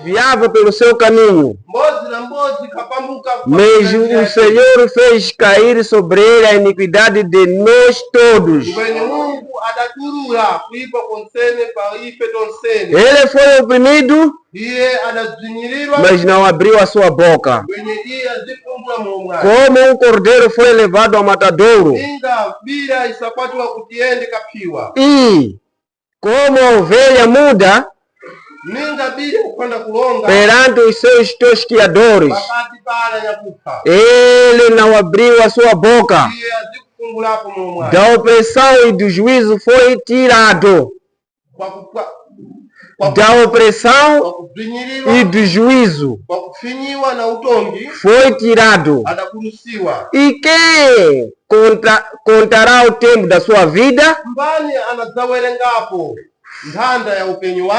desviava pelo seu caminho. Mas o Senhor fez cair sobre ele a iniquidade de nós todos. Ele foi oprimido, mas não abriu a sua boca. Como um cordeiro foi levado ao matadouro, e como a ovelha muda perante os seus tosquiadores, ele não abriu a sua boca. Da opressão e do juízo foi tirado. Da opressão e do juízo foi tirado. E quem contará o tempo da sua vida?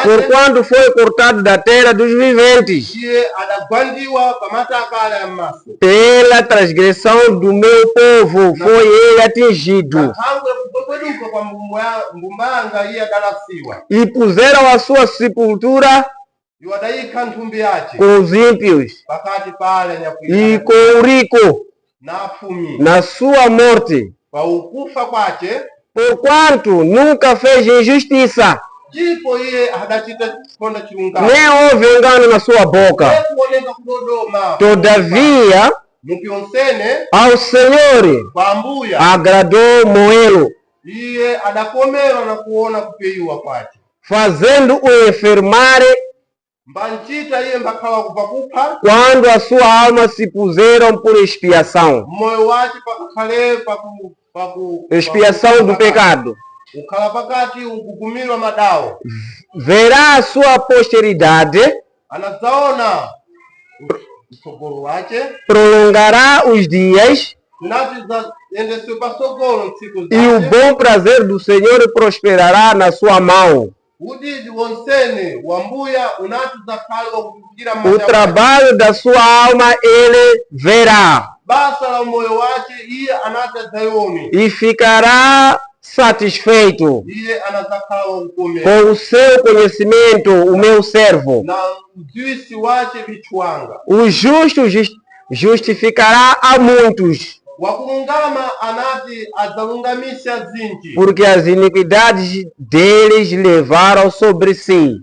Por quando foi cortado da terra dos viventes, pela transgressão do meu povo foi ele atingido. E puseram a sua sepultura com os ímpios e com o rico na sua morte, porquanto nunca fez injustiça, nem houve engano na sua boca. Todavia, ao Senhor agradou moê-lo, fazendo-o enfermar quando a sua alma se puseram por expiação. Expiação do pecado. Verá a sua posteridade, prolongará os dias, e o bom prazer do Senhor prosperará na sua mão. O trabalho da sua alma ele verá, e ficará satisfeito com o seu conhecimento, o meu servo. O justo justificará a muitos, porque as iniquidades deles levaram sobre si.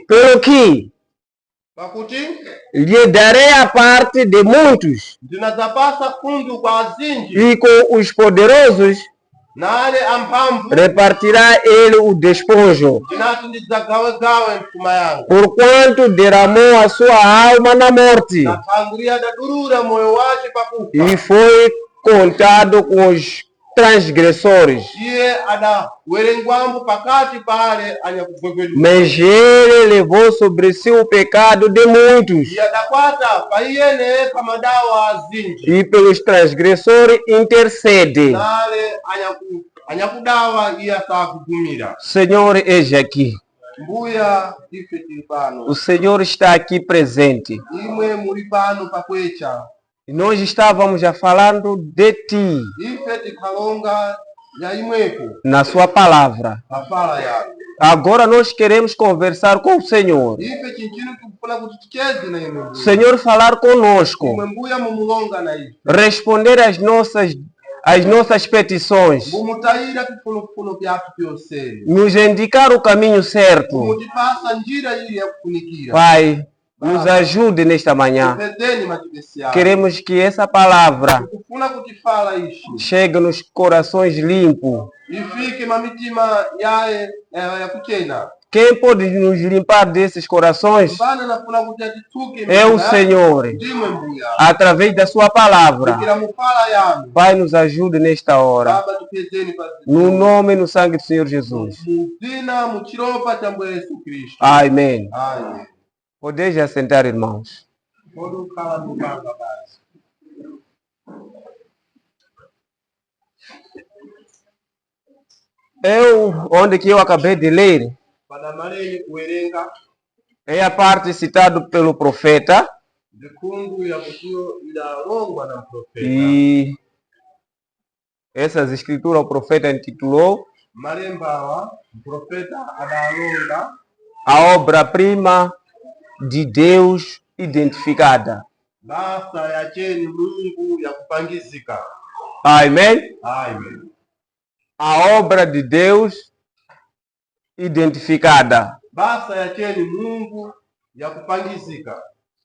Pelo que lhe darei a parte de muitos, e com os poderosos repartirá ele o despojo, porquanto derramou a sua alma na morte, e foi contado com os transgressores. Mas ele levou sobre si o pecado de muitos, e pelos transgressores intercede. Senhor, eis aqui. O Senhor está aqui presente. E nós estávamos já falando de ti na sua palavra. Agora nós queremos conversar com o Senhor. O Senhor falar conosco, responder às nossas petições, nos indicar o caminho certo. Pai, nos ajude nesta manhã. Queremos que essa palavra chegue nos corações limpos. Quem pode nos limpar desses corações é o Senhor, através da sua palavra. Pai, nos ajude nesta hora, no nome e no sangue do Senhor Jesus. Amém. Podeis assentar, irmãos. Onde que eu acabei de ler, é a parte citada pelo profeta. E essas escrituras o profeta intitulou A obra-prima de Deus identificada. Basa yacheni Mungu ya kupangizika. Amém? Amém. A obra de Deus identificada. Basa yacheni Mungu ya kupangizika.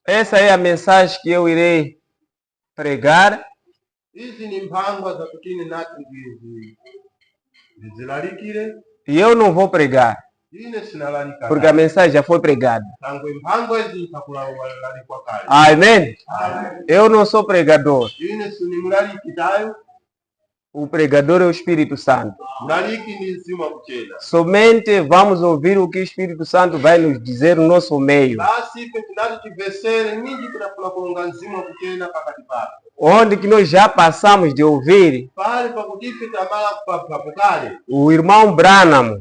Essa é a mensagem que eu irei pregar. E eu não vou pregar, porque a mensagem já foi pregada. Amém? Eu não sou pregador. O pregador é o Espírito Santo. Somente vamos ouvir o que o Espírito Santo vai nos dizer no nosso meio. Onde que nós já passamos de ouvir o irmão Branham,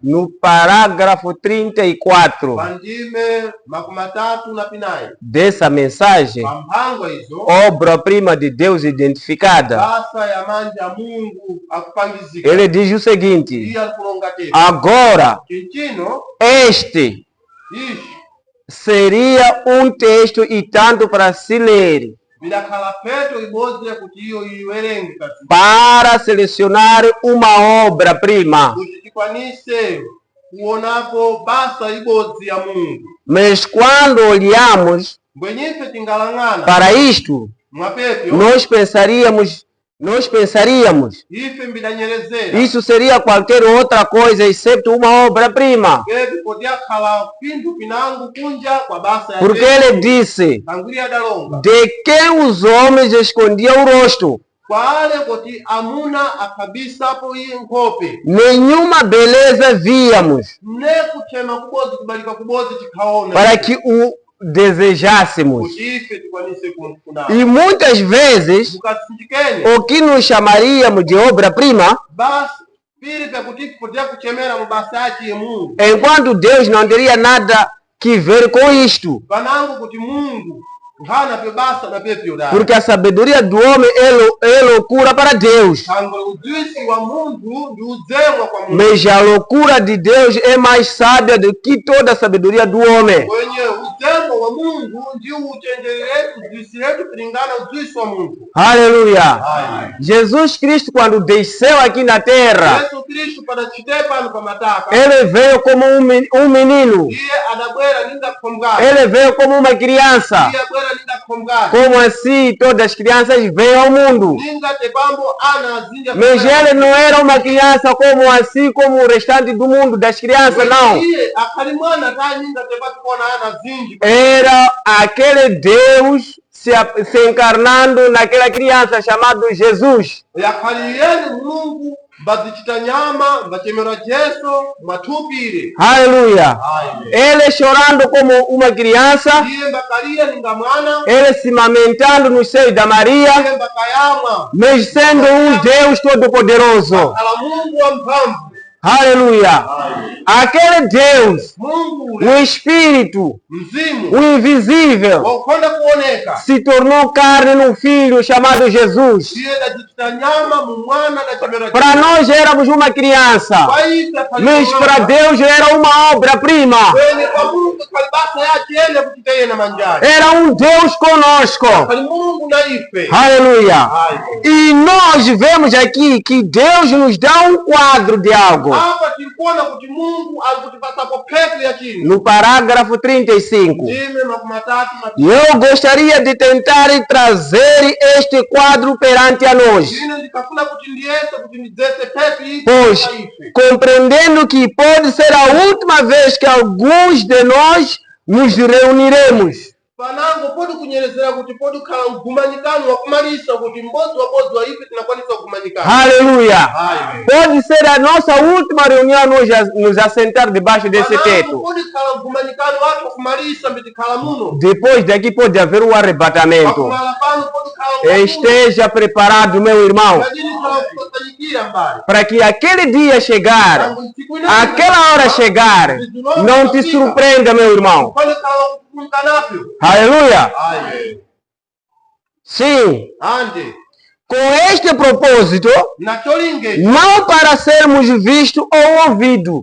no parágrafo 34 dessa mensagem, obra-prima de Deus identificada. Ele diz o seguinte: agora, este seria um texto e tanto para se ler, para selecionar uma obra-prima. Mas quando olhamos para isto, nós pensaríamos, isso seria qualquer outra coisa exceto uma obra-prima. Porque ele disse: de quem os homens escondiam o rosto, nenhuma beleza víamos, para que o desejássemos. E muitas vezes o que nos chamaríamos de obra-prima, enquanto Deus não teria nada que ver com isto, porque a sabedoria do homem é loucura para Deus, mas a loucura de Deus é mais sábia do que toda a sabedoria do homem. Aleluia. Jesus Cristo, quando desceu aqui na terra, ele veio como um menino, ele veio como uma criança. Como assim todas as crianças veio ao mundo? Mas ele não era uma criança como assim como o restante do mundo das crianças, não. Era aquele Deus se encarnando naquela criança chamado Jesus. Aleluia. Ele chorando como uma criança, ele se amamentando no seio da Maria, mas sendo um Deus todo-poderoso. Aleluia. Aquele Deus, o Espírito, o invisível, se tornou carne num filho chamado Jesus. Para nós éramos uma criança, mas para Deus era uma obra-prima. Era um Deus conosco. Aleluia. E nós vemos aqui que Deus nos dá um quadro de algo. No parágrafo 35. Eu gostaria de tentar trazer este quadro perante a nós, pois compreendendo que pode ser a última vez que alguns de nós nos reuniremos. Aleluia. Pode ser a nossa última reunião nos assentar debaixo desse teto. Depois daqui pode haver um arrebatamento. Esteja preparado, meu irmão, para que aquele dia chegar, aquela hora chegar, não te surpreenda, meu irmão. Aleluia. Sim. Com este propósito, não para sermos vistos ou ouvidos,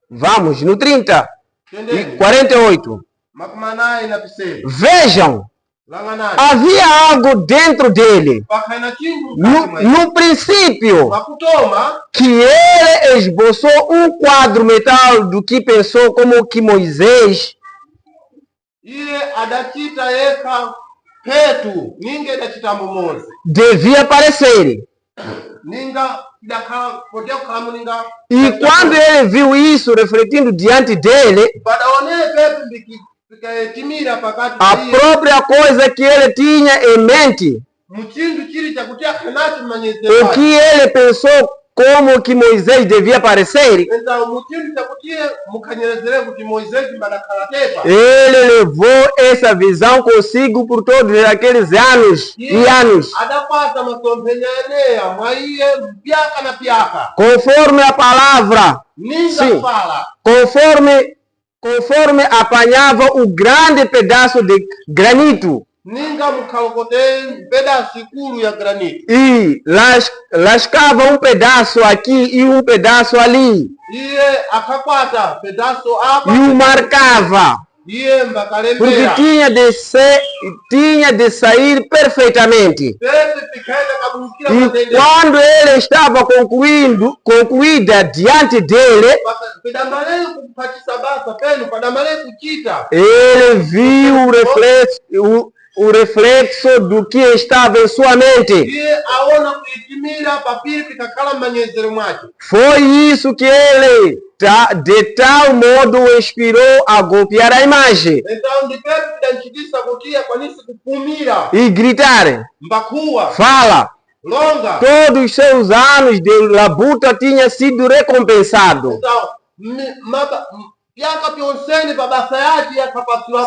Vamos, no 30 e 48. Vejam, havia algo dentro dele. No princípio, que ele esboçou um quadro mental do que pensou como que Moisés devia aparecer. E quando ele viu isso refletindo diante dele, a própria coisa que ele tinha em mente, o que ele pensou como que Moisés devia aparecer, ele levou essa visão consigo por todos aqueles anos e anos. Conforme a palavra, sim, conforme apanhava o grande pedaço de granito e lascava um pedaço aqui e um pedaço ali e o marcava, porque tinha de sair perfeitamente. E quando ele estava concluída diante dele, ele viu o reflexo do que estava em sua mente. Foi isso que ele, de tal modo, inspirou a golpear a imagem e gritar: fala! Todos os seus anos de labuta tinham sido recompensados.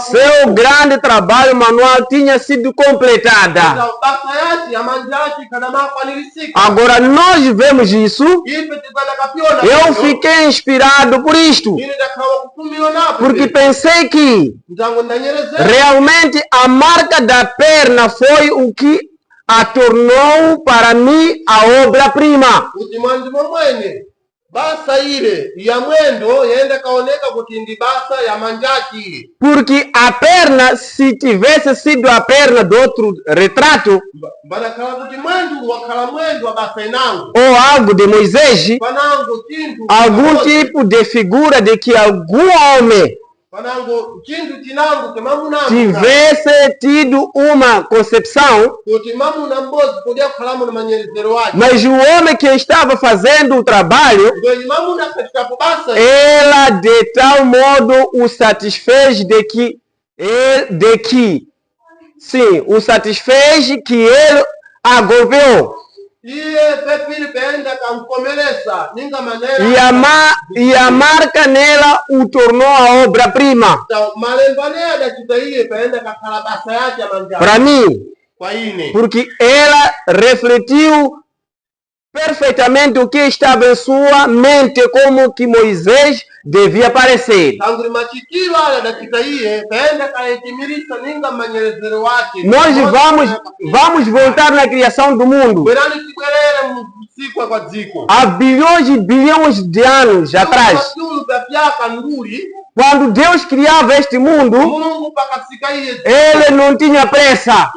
Seu grande trabalho manual tinha sido completado. Agora nós vemos isso. Eu fiquei inspirado por isto, porque pensei que realmente a marca da perna foi o que a tornou para mim a obra-prima. Porque a perna, se tivesse sido a perna do outro retrato, ou algo de Moisés, algum tipo de figura de que algum homem tivesse tido uma concepção, mas o homem que estava fazendo o trabalho, ela de tal modo o satisfez sim, o satisfez que ele a golpeou. E a marca nela o tornou a obra-prima. Para mim, porque ela refletiu perfeitamente o que estava em sua mente, como que Moisés devia aparecer. Nós vamos voltar na criação do mundo. Há bilhões e bilhões de anos atrás, quando Deus criava este mundo, ele não tinha pressa.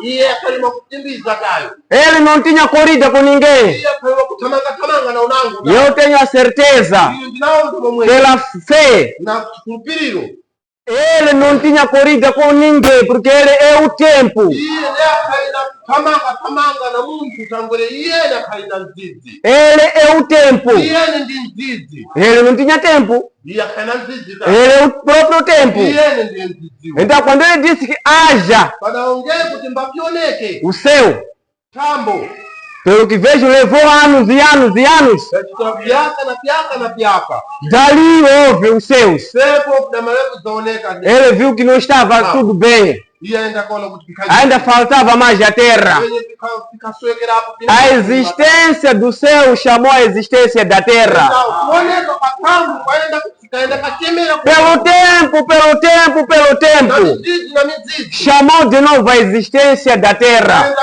Ele não tinha corrida com ninguém. Eu tenho a certeza, pela fé, ele não tinha corrida com ninguém, porque ele é o tempo. Ele é o tempo. Ele não tinha tempo. Ele é o próprio tempo. Então, quando ele disse que haja o céu, pelo que vejo, levou anos e anos e anos. Dali houve os céus. Ele viu que não estava tudo bem. Ainda faltava mais a terra. A existência do céu chamou a existência da terra. Pelo tempo, chamou de novo a existência da terra.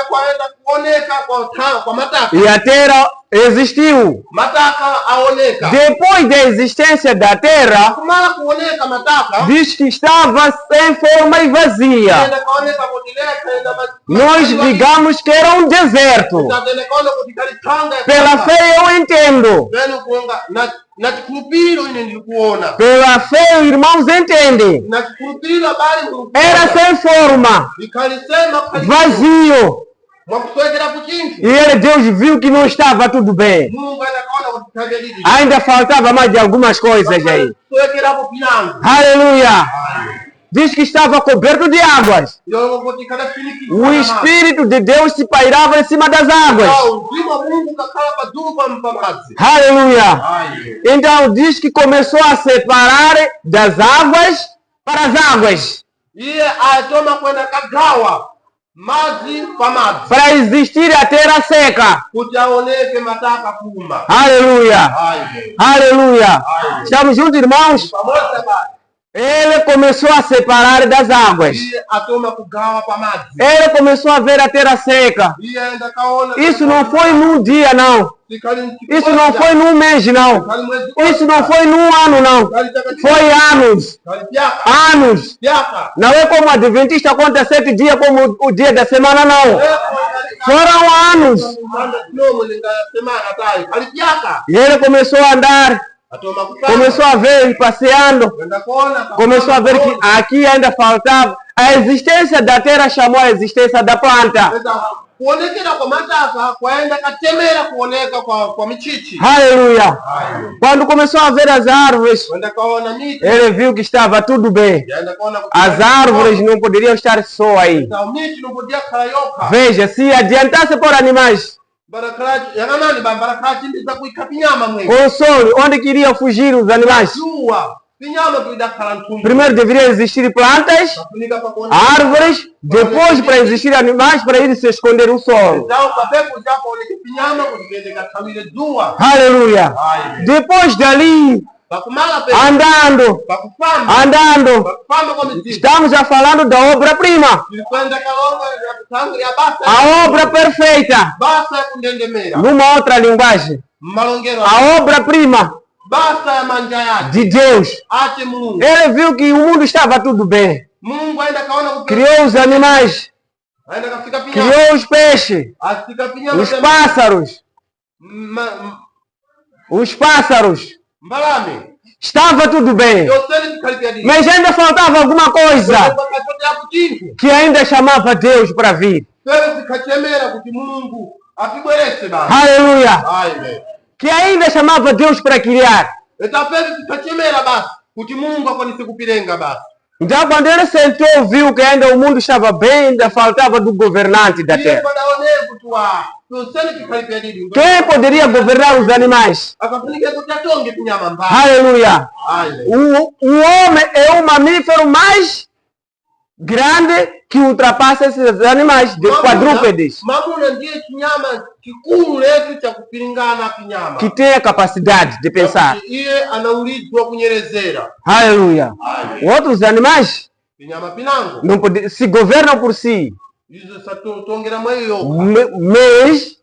E a terra existiu. Mataka aoneka. Depois da existência da terra, Kumala kuoneka mataka. diz que estava sem forma e vazia. Enda kaoneka kutileka enda Nós digamos que era um deserto. Tatenekona kutikalitanga. Pela fé eu entendo. Venu kuonga na chikurupiro ine nilikuona. Pela fé, irmãos, entendem. Na chikurupiro habari mkuona. Era sem forma, Ikalisema vazio. mwakuswekera kuchintu. E Deus viu que não estava tudo bem. Mungu anakaona kutikabelidi. Ainda faltava mais de algumas coisas aí. Swekera kupinangu. Aleluia! Diz que estava coberto de águas. Yo kutikala filiki. O Espírito de Deus se pairava em cima das águas. Uzima Mungu kakala paduru kwa mpamazi. Aleluia! Aye. Então diz que começou a separar das águas para as águas. Iye atoma kwenda kagawa mazi kwa mazi. Para existir a terra seca. Kutaoneke mataka kuma. Aleluia! Aye. Aleluia! Estamos juntos, irmãos? Pamoja basi. Ele começou a separar das águas. Iye atoma kugawa pa mazi. Ele começou a ver a terra seca. Iye enda kaona. Isso não foi num dia, não. Isso não foi num mês, não. Isso não foi num ano, não. Foi anos. Anos. Não é como Adventista conta 7 dias como o dia da semana, não. Foram anos. E ele começou a andar. Começou a ver, passeando. Começou a ver que aqui ainda faltava. A existência da terra chamou a existência da planta. Kuonekera kwa mataka kwaenda katemera kuoneka kwa michichi. Aleluia. Quando começou a ver as árvores, ele viu que estava tudo bem. As árvores não poderiam estar só aí. Veja, se adiantasse por animais, console, onde queriam fugir os animais? Primeiro deveria existir plantas, árvores, depois para existir animais para ir se esconder no solo. Aleluia. Depois dali, andando, estamos já falando da obra-prima. A obra perfeita. Numa outra linguagem. A obra-prima de Deus. Ele viu que o mundo estava tudo bem. Criou os animais. Criou os peixes. Os pássaros. Os pássaros. Estava tudo bem. Mas ainda faltava alguma coisa que ainda chamava Deus para vir. Aleluia. Que ainda chamava Deus para criar. Então quando ele sentou, viu que ainda o mundo estava bem, ainda faltava do governante da terra. Quem poderia governar os animais? Aleluia. O homem é o mamífero mais grande que ultrapassa esses animais de quadrúpedes. Que tem a capacidade de pensar. Aleluia. Outros animais não se governam por si. Mas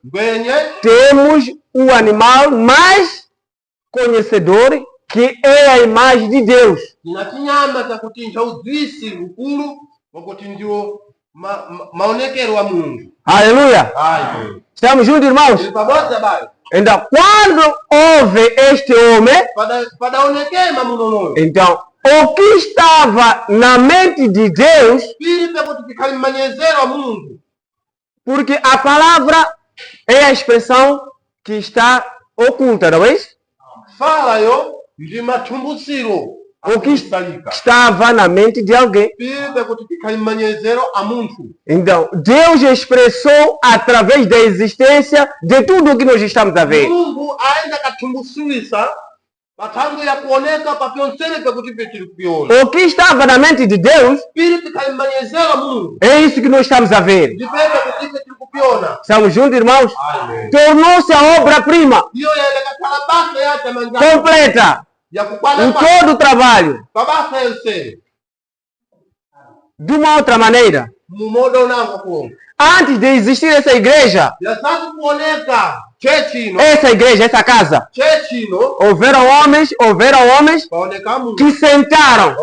temos o animal mais conhecedor, que é a imagem de Deus. Aleluia. Estamos juntos, irmãos? Então, quando houve este homem, então, o que estava na mente de Deus, porque a palavra é a expressão que está oculta, não é isso? O que estava na mente de alguém. Então, Deus expressou através da existência de tudo o que nós estamos a ver. O que estava na mente de Deus é isso que nós estamos a ver. Estamos juntos, irmãos? Tornou-se a obra-prima completa. Em todo o trabalho. De uma outra maneira, antes de existir essa igreja, essa igreja, essa casa, houveram homens que sentaram,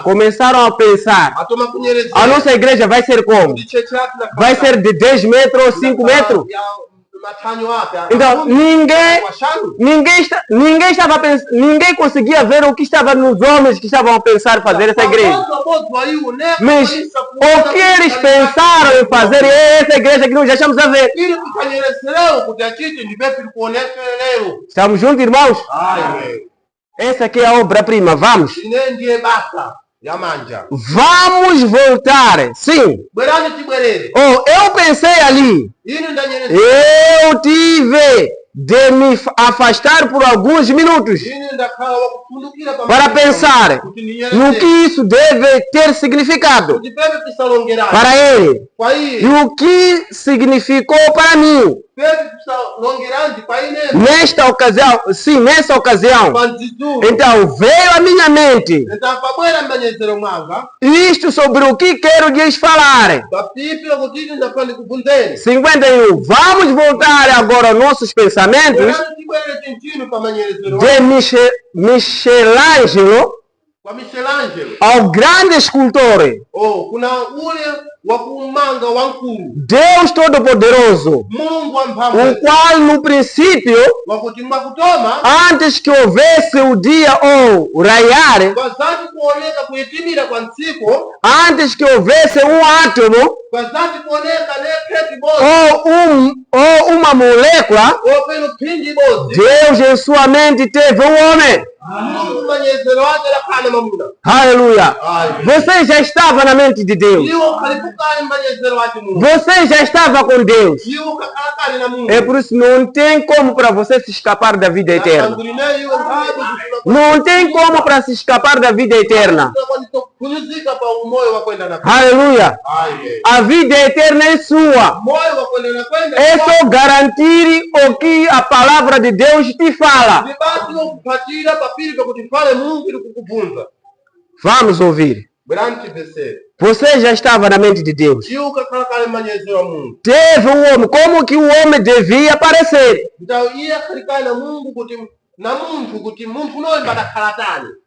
começaram a pensar, a nossa igreja vai ser como? Vai ser de 10 metros ou 5 metros? Então, ninguém conseguia ver o que estava nos homens que estavam a pensar fazer essa igreja. Mas o que eles pensaram em fazer essa igreja que nós já estamos a ver. Estamos juntos, irmãos? Essa aqui é a obra-prima. Vamos voltar. Sim. Eu pensei ali. Eu tive de me afastar por alguns minutos para pensar no que isso deve ter significado para ele e o que significou para mim. Nesta ocasião, então veio à minha mente isto sobre o que quero lhes falar. 51. Vamos voltar agora aos nossos pensamentos de Michelangelo, ao grande escultor, Deus Todo-Poderoso, o qual no princípio, antes que houvesse o dia ou raiar, antes que houvesse um átomo ou uma molécula, Deus em sua mente teve um homem. Aleluia. Você já estava na mente de Deus. Você já estava com Deus. É por isso não tem como para você se escapar da vida eterna. Não tem como para se escapar da vida eterna. Aleluia. A vida eterna é sua. É só garantir o que a palavra de Deus te fala. Vamos ouvir. Você já estava na mente de Deus. Teve um homem. Como que o homem devia aparecer?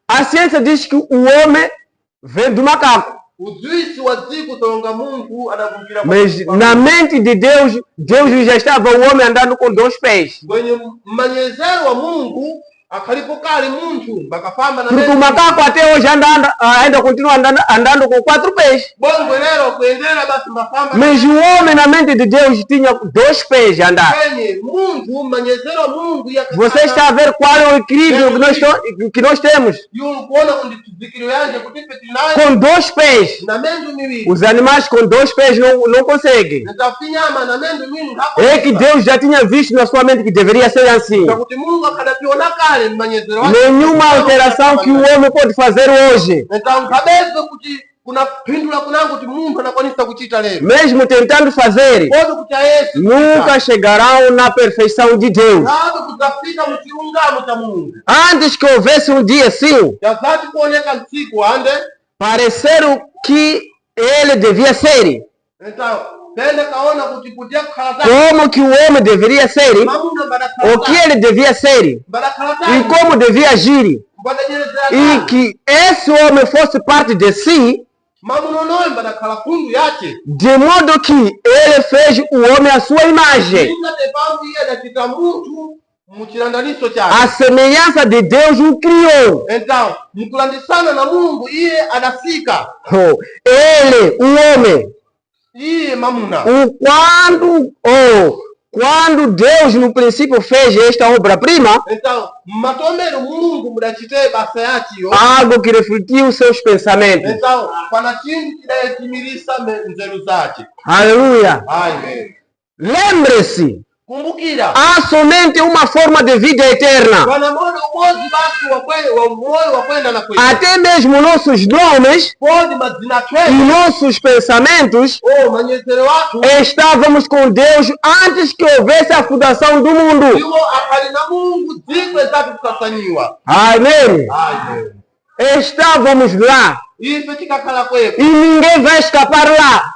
A ciência diz que o homem vem do macaco. Mas na mente de Deus, Deus já estava o homem andando com 2 pés. Porque o macaco até hoje ainda continua andando com 4 pés. Mas o homem na mente de Deus tinha 2 pés a andar. Você está a ver qual é o equilíbrio que nós temos? Com 2 pés. Os animais com 2 pés não conseguem. É que Deus já tinha visto na sua mente que deveria ser assim. Nenhuma alteração que o homem pode fazer hoje. Mesmo tentando fazer, nunca chegarão na perfeição de Deus. Antes que houvesse um dia assim, parecer o que ele devia ser. Como que o homem deveria ser, o que ele devia ser e como devia agir, e que esse homem fosse parte de si, de modo que ele fez o homem à sua imagem, a semelhança de Deus o criou. Ele, o homem, quando Deus no princípio fez esta obra-prima, algo que refletiu seus pensamentos. Aleluia. Lembre-se, há somente uma forma de vida eterna. Até mesmo nossos nomes e nossos pensamentos estávamos com Deus antes que houvesse a fundação do mundo. Amém. Estávamos lá e ninguém vai escapar lá.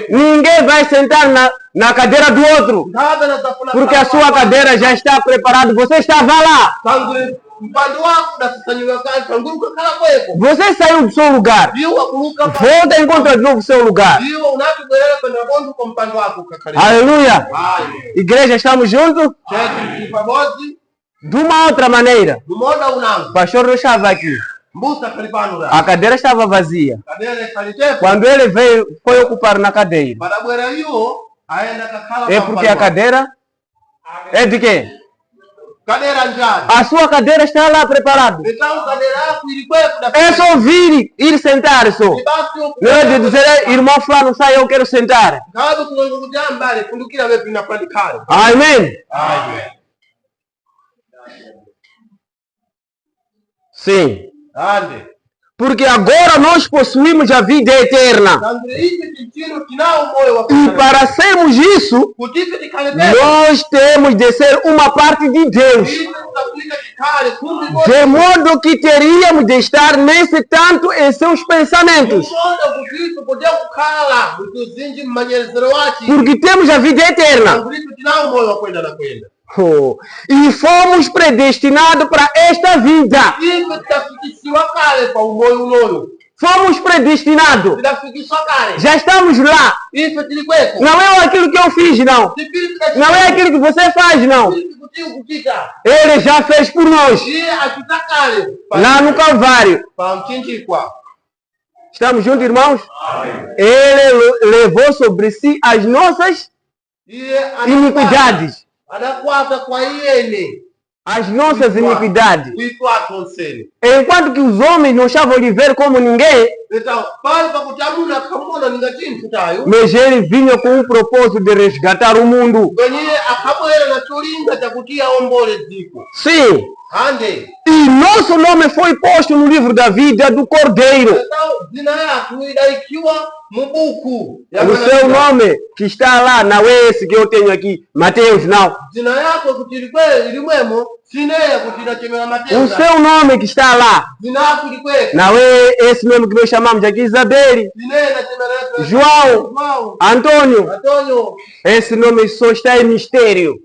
Ninguém vai sentar na cadeira do outro, porque a sua cadeira já está preparada. Você estava lá. Você saiu do seu lugar. Volta e encontra de novo o seu lugar. Aleluia. Igreja, estamos juntos? De uma outra maneira. O pastor não estava aqui. A cadeira estava vazia. Quando ele veio, foi ocupar na cadeira. É porque a cadeira é de quem? A sua cadeira está lá preparada. É só vir, ir sentar só. Não é de dizer, irmão fulano, sai, eu quero sentar. Amém. Sim. Porque agora nós possuímos a vida eterna. E para sermos isso, nós temos de ser uma parte de Deus. De modo que teríamos de estar nesse tanto em seus pensamentos. Porque temos a vida eterna. Oh, e fomos predestinados para esta vida. Fomos predestinados. Já estamos lá. Não é aquilo que eu fiz, não. Não é aquilo que você faz, não. Ele já fez por nós. Lá no Calvário. Estamos juntos, irmãos? Ele levou sobre si as nossas iniquidades. As nossas iniquidades. Enquanto que os homens não estavam de ver como ninguém, mas ele vinha com o propósito de resgatar o mundo. Sim. E nosso nome foi posto no livro da vida do Cordeiro. O seu nome que está lá, não é esse que eu tenho aqui, Mateus, não. O seu nome que está lá, não é esse mesmo que nós chamamos aqui, Isabel, João, Antônio. Esse nome só está em mistério.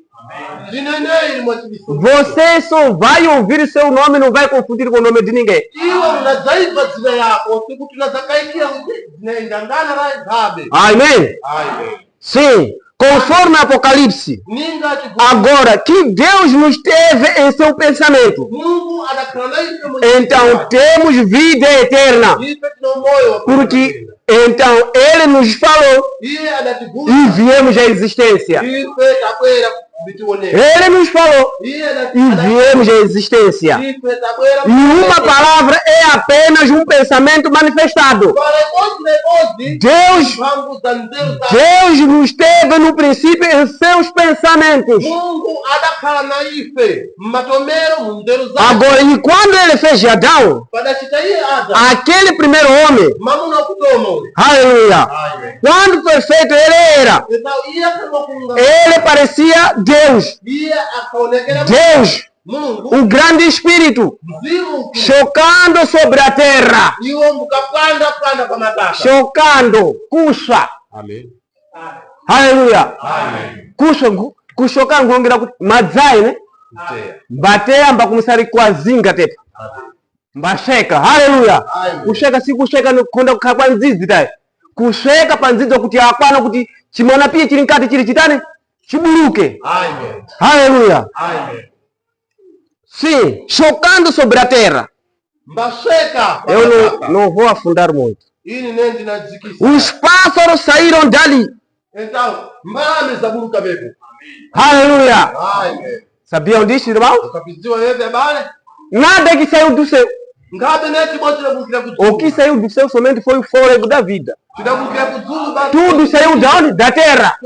Você só vai ouvir seu nome, não vai confundir com o nome de ninguém. Amém? Sim. Conforme Apocalipse. Agora, que Deus nos teve em seu pensamento. Então temos vida eterna. Porque então Ele nos falou e viemos à existência. Ele nos falou e viemos à existência. E uma palavra é apenas um pensamento manifestado. Deus nos teve no princípio em seus pensamentos. Agora, e quando ele fez Adão, aquele primeiro homem, aleluia, quando perfeito ele era, ele parecia Deus, o grande Espírito, chocando sobre a terra, chocando, kusha, aleluia, kushoka ngongira madzai, né? Bater amba kumusari kwa zinga tepa, mbasheka, aleluia, kusheka si kusheka konda kukakwa nzizi tayi, kusheka pa nzizi kuti akwana kuti chimona pia chili nkati chili chitani chibuluke. Aleluia. Sim, chocando sobre a terra. Eu não vou afundar muito. Os pássaros saíram dali. Aleluia. Sabiam disso, irmão? Nada que saiu do céu. O que saiu do céu somente foi o fôlego da vida. Tudo saiu de onde? Da terra.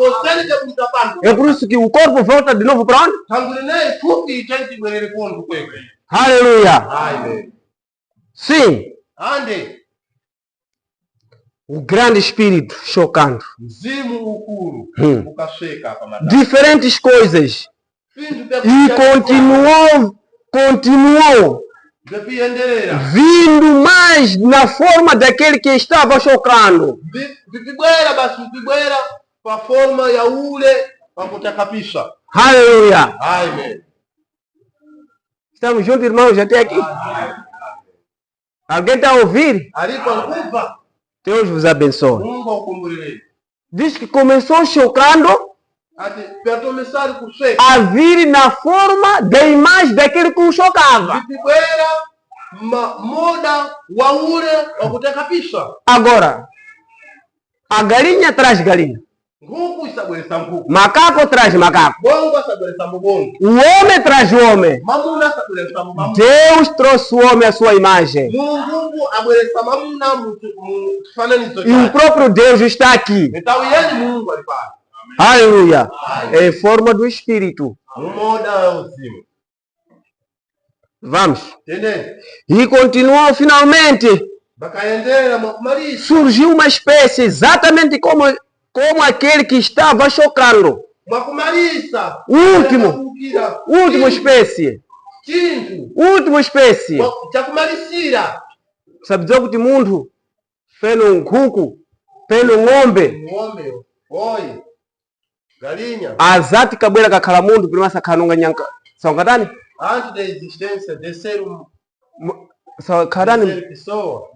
É por isso que o corpo volta de novo para onde? Aleluia. Sim. O grande espírito chocando. Diferentes coisas. E continuou vindo mais na forma daquele que estava chocando. Aleluia. Amém. Estamos juntos, irmãos, até aqui? Alguém está a ouvir? Deus vos abençoe. Diz que começou chocando a vir na forma da imagem daquele que o chocava. Agora, a galinha traz galinha. Macaco traz macaco. O homem traz o homem. Deus trouxe o homem à sua imagem. E o próprio Deus está aqui. Aleluia. Em forma do Espírito. Vamos. E continuou finalmente. Surgiu uma espécie exatamente como aquele que estava chocando. Última espécie. Última espécie. Sabe dizer que o mundo pelo cuco, pelo ng'ombe. Galinha. Azati kabwera kakhala mundo prima sakhanunga nyanka. Saukatani? Antes da existência de ser saukatani. Pessoa.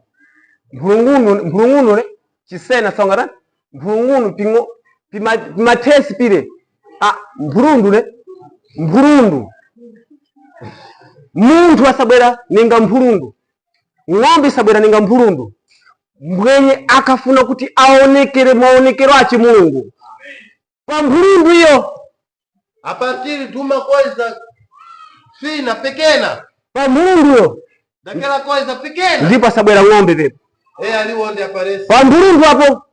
Mphulunguno ne chisena saukatani? Mphulunguno pingo pimathesi pire. Mphulundu ne? Mphulundu. Muntu asabwera ninga mphulundu. Ng'ombe sabwera ninga mphulundu. Mwenye akafuna kuti aonekere maonekero a Chimulungu. Kwa mphulundu hiyo. A partir de uma coisa fina, pequena. Kwa mphulundu hiyo. Daquela coisa pequena. Ndipo asabwera ng'ombe pepe. Ali onde aparece. Kwa mphulundu hapo.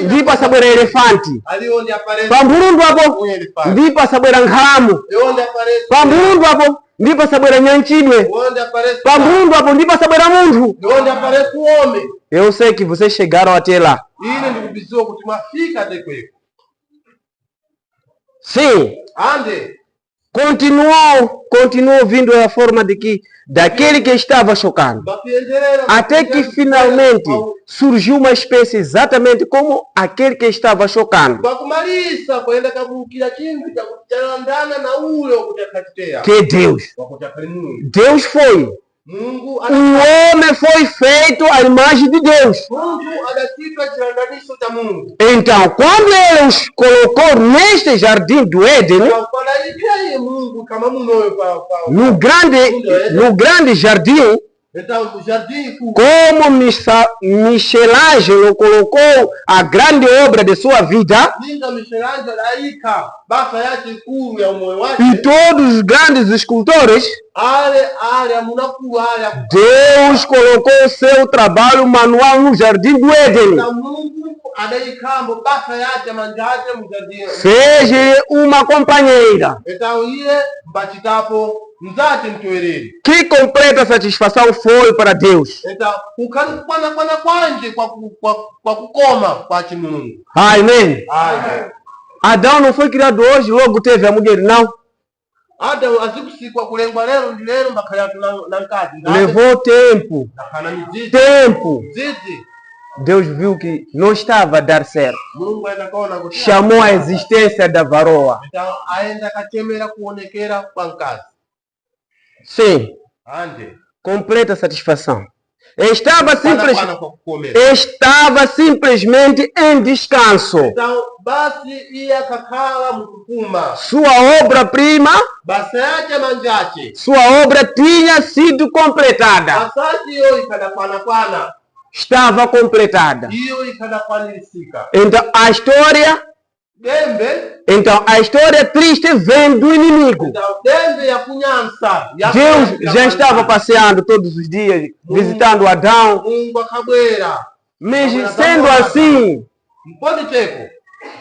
Ndipo asabwera elefanti. Ali onde aparece. Kwa mphulundu hapo. Ndipo asabwera nkhamu. Onde aparece. Kwa mphulundu hapo. Ndipo asabwera nyanchidwe. Onde aparece. Kwa mphulundu hapo ndipo asabwera munthu. Onde aparece o homem. Eu sei que vocês chegaram até lá. Ile ndikubizwa kuti mwafika até kweko. Sim. Ande. Continuou vindo a forma de que daquele que estava chocando. Até que finalmente surgiu uma espécie exatamente como aquele que estava chocando. Que é Deus. Deus foi. O homem foi feito à imagem de Deus. Então, quando ele os colocou neste jardim do Éden, no grande jardim, como Michelangelo colocou a grande obra de sua vida, e todos os grandes escultores, Deus colocou o seu trabalho manual no jardim do Éden. Fez uma companheira. Que completa satisfação foi para Deus. Amém. Adão não foi criado hoje, logo teve a mulher, não. Levou tempo. Deus viu que não estava a dar certo. Chamou a existência da varoa. Sim. Completa satisfação. Estava simplesmente em descanso. Sua obra-prima, sua obra tinha sido completada. Estava completada. Então a história triste vem do inimigo. Deus já estava passeando todos os dias, visitando Adão. Mas sendo assim,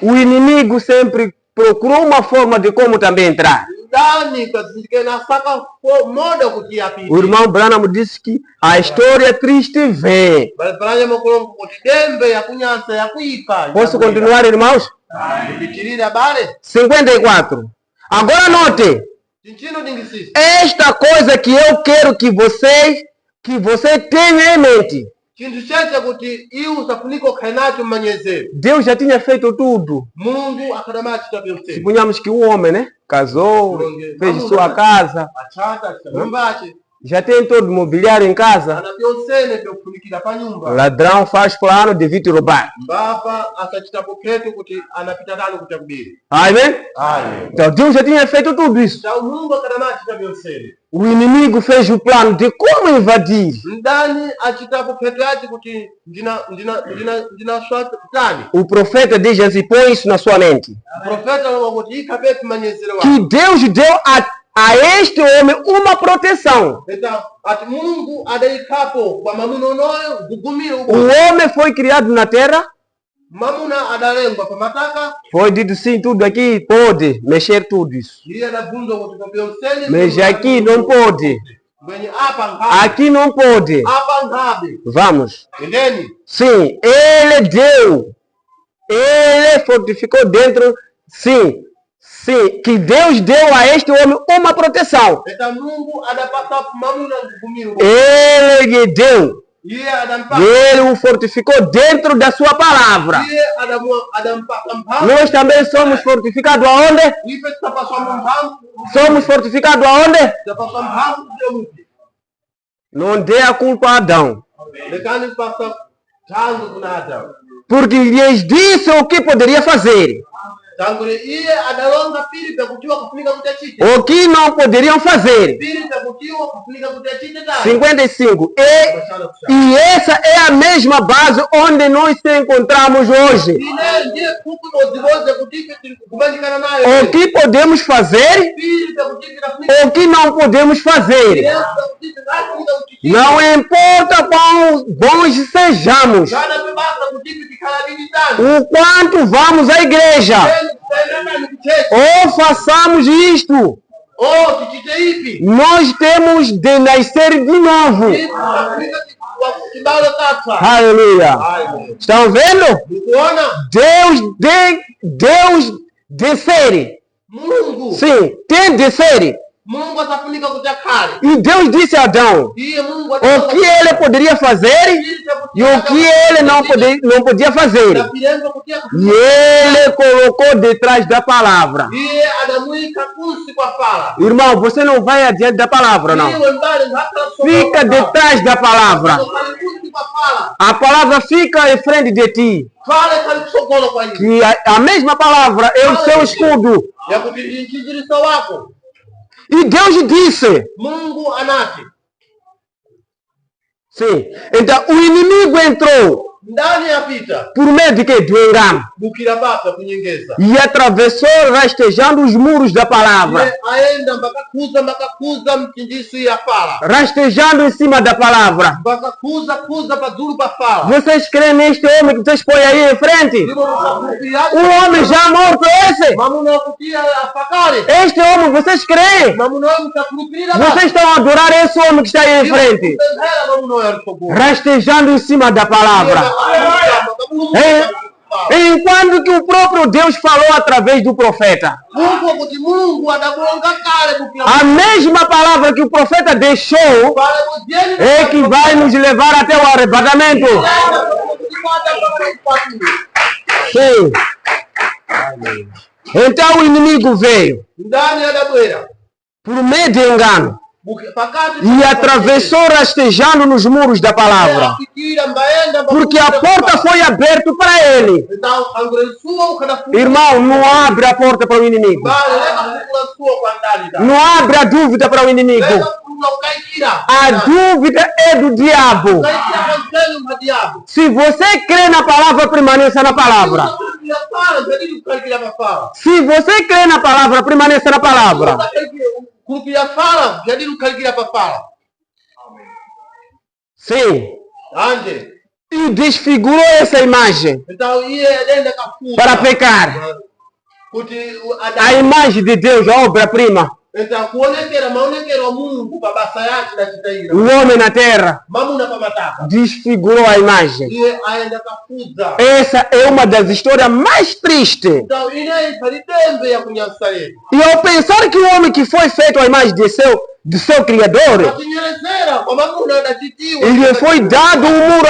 o inimigo sempre procurou uma forma de como também entrar. O irmão Branham disse que a história triste vem. Posso continuar, irmãos? 54. Agora note, Esta coisa que eu quero que você tenha em mente. Deus já tinha feito tudo. Suponhamos que o homem, né, casou, fez sua casa, já tem todo o mobiliário em casa. O ladrão faz plano de vir te roubar. Amém? Então Deus já tinha feito tudo isso. O inimigo fez o plano de como invadir. O profeta diz assim, põe isso na sua mente. Que Deus deu a este homem uma proteção. O homem foi criado na terra. Foi dito sim, tudo aqui pode mexer tudo isso. Mas aqui não pode. Aqui não pode. Vamos. Sim, ele deu. Ele fortificou dentro. Sim. Sim, que Deus deu a este homem uma proteção. Ele lhe deu. E ele o fortificou dentro da sua palavra. Nós também somos fortificados aonde? Somos fortificados aonde? Não dê a culpa a Adão. Porque lhes disse o que poderia fazer. O que não poderiam fazer. 55. E essa é a mesma base onde nós nos encontramos hoje. O que podemos fazer, o que não podemos fazer. Não importa quão bons sejamos, o quanto vamos à igreja, ou façamos isto, nós temos de nascer de novo. Aleluia. Estão vendo? Deus descer. Sim, tem descer. E Deus disse a Adão o que ele poderia fazer e o que ele não podia fazer. E ele colocou detrás da palavra. Irmão, você não vai adiante da palavra, não. Fica detrás da palavra. A palavra fica em frente de ti. Que a mesma palavra é o seu escudo. E Deus disse. Sim. Então o inimigo entrou por meio de quê? Do engano. E atravessou rastejando os muros da palavra. Rastejando em cima da palavra. Vocês creem neste homem que vocês põem aí em frente? O homem já morto esse? Este homem, vocês creem? Vocês estão a adorar esse homem que está aí em frente? Rastejando em cima da palavra. Enquanto que o próprio Deus falou através do profeta. A mesma palavra que o profeta deixou é que vai nos levar até o arrebatamento. Sim. Então o inimigo veio por meio de engano. E atravessou rastejando nos muros da palavra. Porque a porta foi aberta para ele. Irmão, não abre a porta para o inimigo. Não abre a dúvida para o inimigo. A dúvida é do diabo. Se você crê na palavra, permaneça na palavra. Se você crê na palavra, permaneça na palavra. Sim. E desfigurou essa imagem para pecar. A imagem de Deus, a obra-prima. Então kuonekera maonekero a Mungu pa basa yake dachitaira. O homem na terra Mamuna pa mataka. desfigurou a imagem. Iye aenda kafuza. Essa é uma das histórias mais tristes. Então ine palitembe ya kunyansale. E ao pensar que o homem que foi feito à imagem do seu Criador, Atinyeresera kwa mamuna dachitiwa. ele foi dado um muro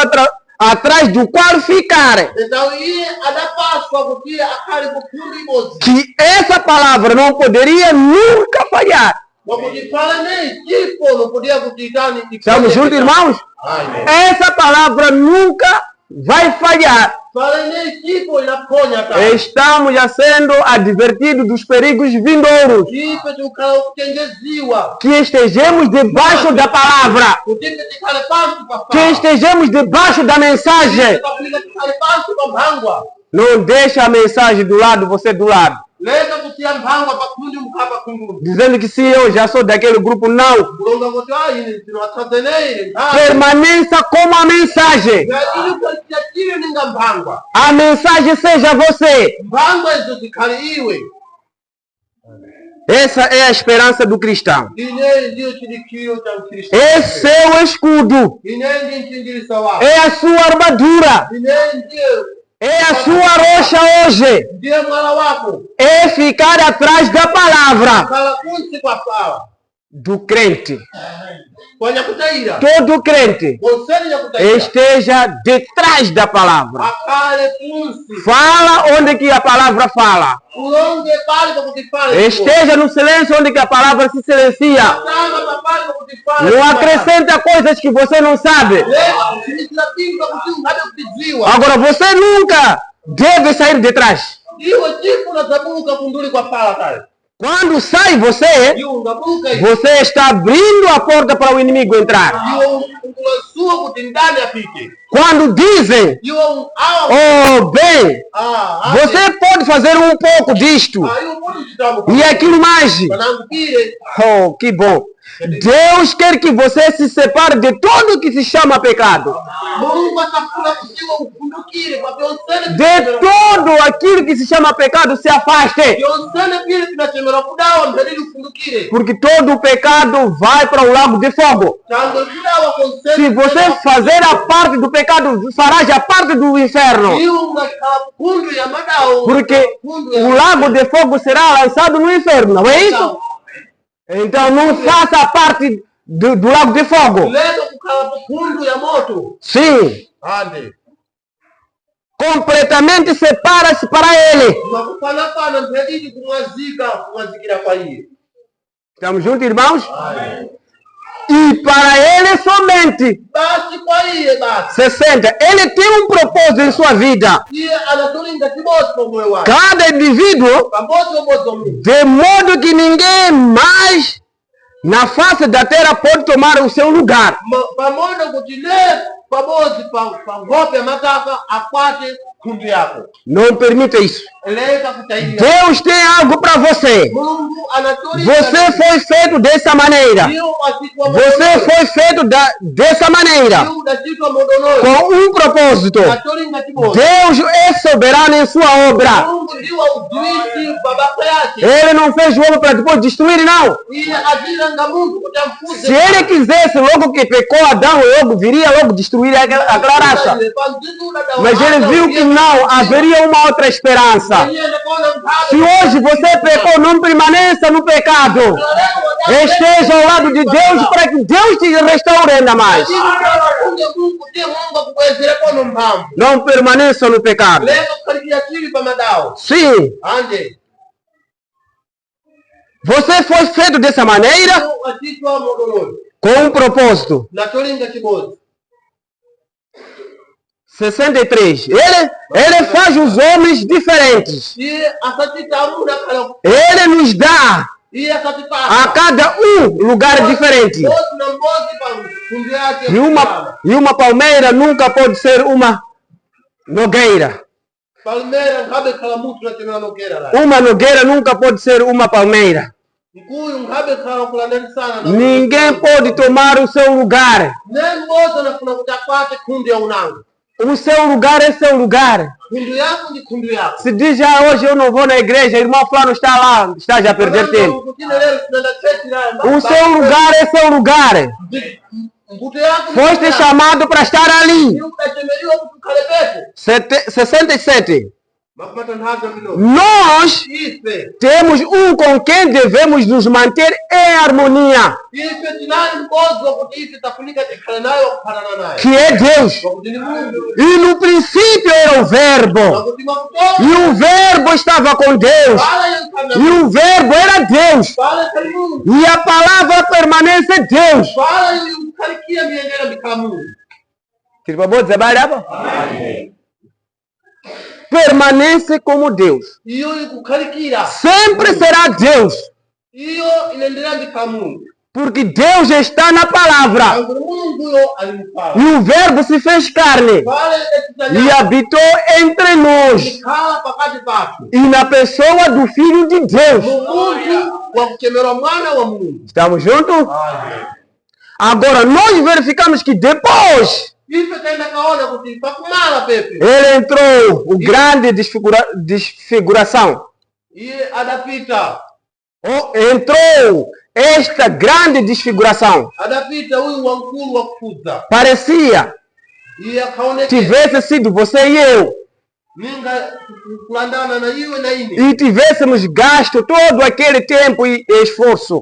atrás do qual ficar. Então iye adapaswa kutia akali kufundi mozi. Que essa palavra não poderia nunca falhar. Wakujifala ne tipo não podia kujitani. Estamos juntos, irmãos? Amém. Essa palavra nunca vai falhar. Fala ne tipo inaponya ta. Estamos já sendo advertidos dos perigos vindouros. Tipo tukao kutengeziwa. Que estejamos debaixo da palavra. Kutipe tikale pantu pa. Que estejamos debaixo da mensagem. Tikale pantu pa mhangwa. Não deixa a mensagem do lado, você do lado. Leza kutia mhangwa pa kundi mkapa kundu. Dizendo que se eu já sou daquele grupo, não. Kulonga kote ini tinawatazeneire. Permaneça como a mensagem. Ya ili kutia chile ninga mhangwa. A mensagem seja você. Mhangwa izo tikale iwe. Essa é a esperança do cristão. Ine ndio chirikio cha Ukristo. Esse é o escudo. Ine ndio mchinjilisa wako. É a sua armadura. Ine ndio É a sua rocha hoje. ndiye mwala wako. É ficar atrás da palavra Kala kunsi kwa pawa. do crente. Kwa nyakutaira. Todo crente Konseni nyakutaira. esteja detrás da palavra. Akale kunsi. Fala onde que a palavra fala. Ulonge pale kwa kutifala. Esteja no silêncio onde que a palavra se silencia. Tama papale kwa kutifala. Não acrescenta coisas que você não sabe. Leo kutimizila pinga kutiu hadi kutiziwa. Agora você nunca deve sair de trás. Iwe chifu na zabuka kunduli kwa pala kale. Quando sai você, Iwe ungabuka iwe. você está abrindo a porta para o inimigo entrar. Iwe ungulasua kutindani apite. Quando dizem, Iwe awa. oh bem, Ah, você pode fazer um pouco disto iwe munu jitabu. e aquilo mais. Manangu pire. Oh, que bom. Deus quer que você se separe de tudo que se chama pecado. Mungu atakula kusiwa ukundukire kwa vyonsene. De tudo aquilo que se chama pecado, se afaste. Vyonsene pire tunachemera kudawa mbelili ukundukire. Porque todo o pecado vai para o lago de fogo. Chango kudawa konsene. Se você fazer a parte do pecado, farás a parte do inferno. Iunga kundu ya madao. Porque o lago de fogo será lançado no inferno, não é isso? Então não faça a parte do lago de fogo. Leza kukala kundu ya moto. Sim, Ande. completamente separa-se para ele. Makupana mbelili kumwazikira kwa hiyo. Estamos juntos, irmãos? E para ele somente. Basi kwa hiyo basi. 60. Ele tem um propósito em sua vida. Iye anatulinga kibosi kwa moyo wake. Cada indivíduo, Pamoja de modo que ninguém mais na face da terra pode tomar o seu lugar. pamoja kutile pamoja pa ngope mataka akwate kundu yako. Não permita isso. Eleza kutaidia. Deus tem algo para você. Mungu anatulinga. Você foi feito dessa maneira. Você foi feito dessa maneira. Com um propósito. Deus é soberano em sua obra. Ele não fez obra para depois destruir, não. Se ele quisesse, logo que pecou Adão, logo viria logo destruir aquela raça. Mas ele viu que não, haveria uma outra esperança. Se hoje você pecou, não permaneça no pecado. Esteja ao lado de Deus para que Deus te restaure ainda mais. Não permaneça no pecado. Sim. Você foi feito dessa maneira com um propósito. 63. Ele faz os homens diferentes. Ele nos dá a cada um lugar diferente. E uma palmeira nunca pode ser uma nogueira. Uma nogueira nunca pode ser uma palmeira. Ninguém pode tomar o seu lugar. O seu lugar é seu lugar. Se diz já hoje eu não vou na igreja, irmão fulano está lá, está já a perder tempo. O seu lugar é seu lugar. Foste chamado para estar ali. 67. Nós temos um com quem devemos nos manter em harmonia, que é Deus. E no princípio era o Verbo, e o Verbo estava com Deus, e o Verbo era Deus, e a palavra permanece Deus. Permanece como Deus. Sempre será Deus. Porque Deus está na palavra. E o Verbo se fez carne e habitou entre nós. E na pessoa do Filho de Deus. Estamos juntos? Agora nós verificamos que depois ele entrou, o grande desfiguração. Entrou esta grande desfiguração. Parecia tivesse sido você e eu. E tivéssemos gasto todo aquele tempo e esforço.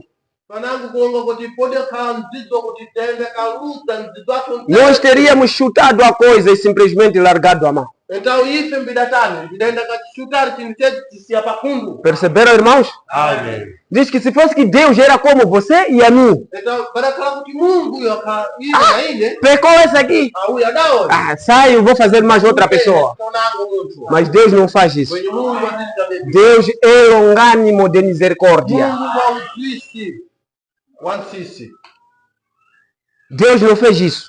Nós teríamos chutado a coisa e simplesmente largado a mão. Perceberam, irmãos? Amém. Diz que se fosse que Deus era como você e a mim. Pecou esse aqui. Sai, eu vou fazer mais outra pessoa. Mas Deus não faz isso. Deus é longânimo de misericórdia. Deus não fez isso.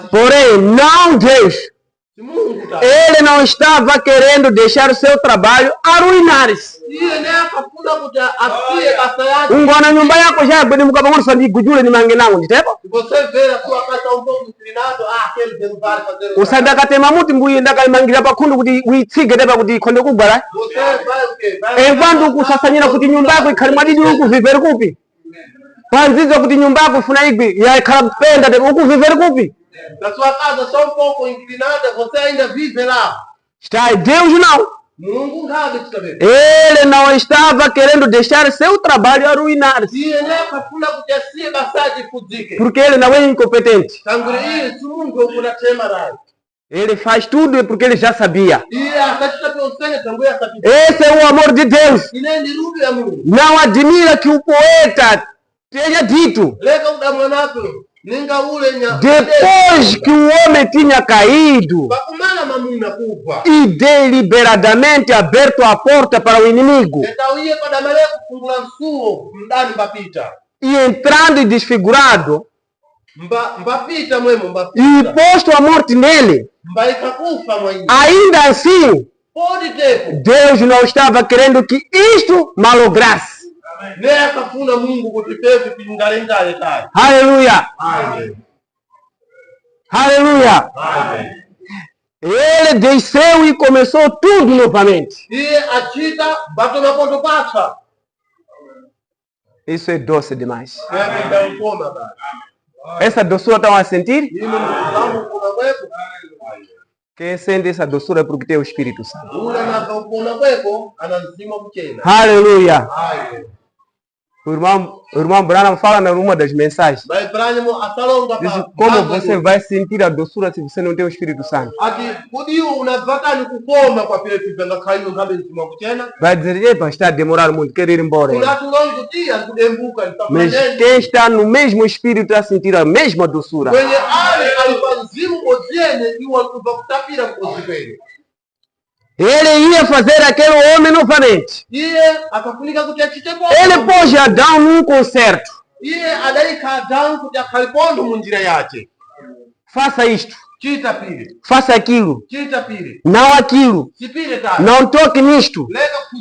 Porém, não Deus. Ele não estava querendo deixar o seu trabalho arruinar-se. Ungona nyumba yako já bodi mukabanguru sandi gujule ni mangenango nditepo. Você vê a sua casa pouco inclinado, aquele que vai fazer. Usanda tema muti mbuyi ndaka mangira bakundu kuti uitsige deba kuti konde kubala. Você vai o quê? Enquanto kusasanyira kuti nyumba yako ikhalimwa didi ukuvivera kupi. Panzizo kuti nyumba yako ifuna igwi ya ikhalapenda de ukuvivera kupi. Na sua casa só pouco inclinada, você ainda vive lá. Está Deus não. Ele não estava querendo deixar seu trabalho arruinar-se. Porque ele não é incompetente. Ele faz tudo porque ele já sabia. Esse é o amor de Deus. Não admira que o poeta tenha dito: depois que o homem tinha caído e deliberadamente aberto a porta para o inimigo, e entrando e desfigurado, e posto a morte nele, ainda assim, Deus não estava querendo que isto malograsse. Aleluia! Aleluia! Ele desceu e começou tudo novamente. Isso é doce demais. Essa doçura estão a sentir? Quem sente essa doçura é porque tem o Espírito Santo. Aleluia! O irmão Branham fala numa das mensagens. Diz como você vai sentir a doçura se você não tem o Espírito Santo. Vai dizer, está a demorar muito, quero ir embora. Mas quem está no mesmo Espírito vai sentir a mesma doçura. Ele ia fazer aquele homem novamente. Ele pôs Adão num concerto. Faça isto. Faça aquilo. Não aquilo. Não toque nisto.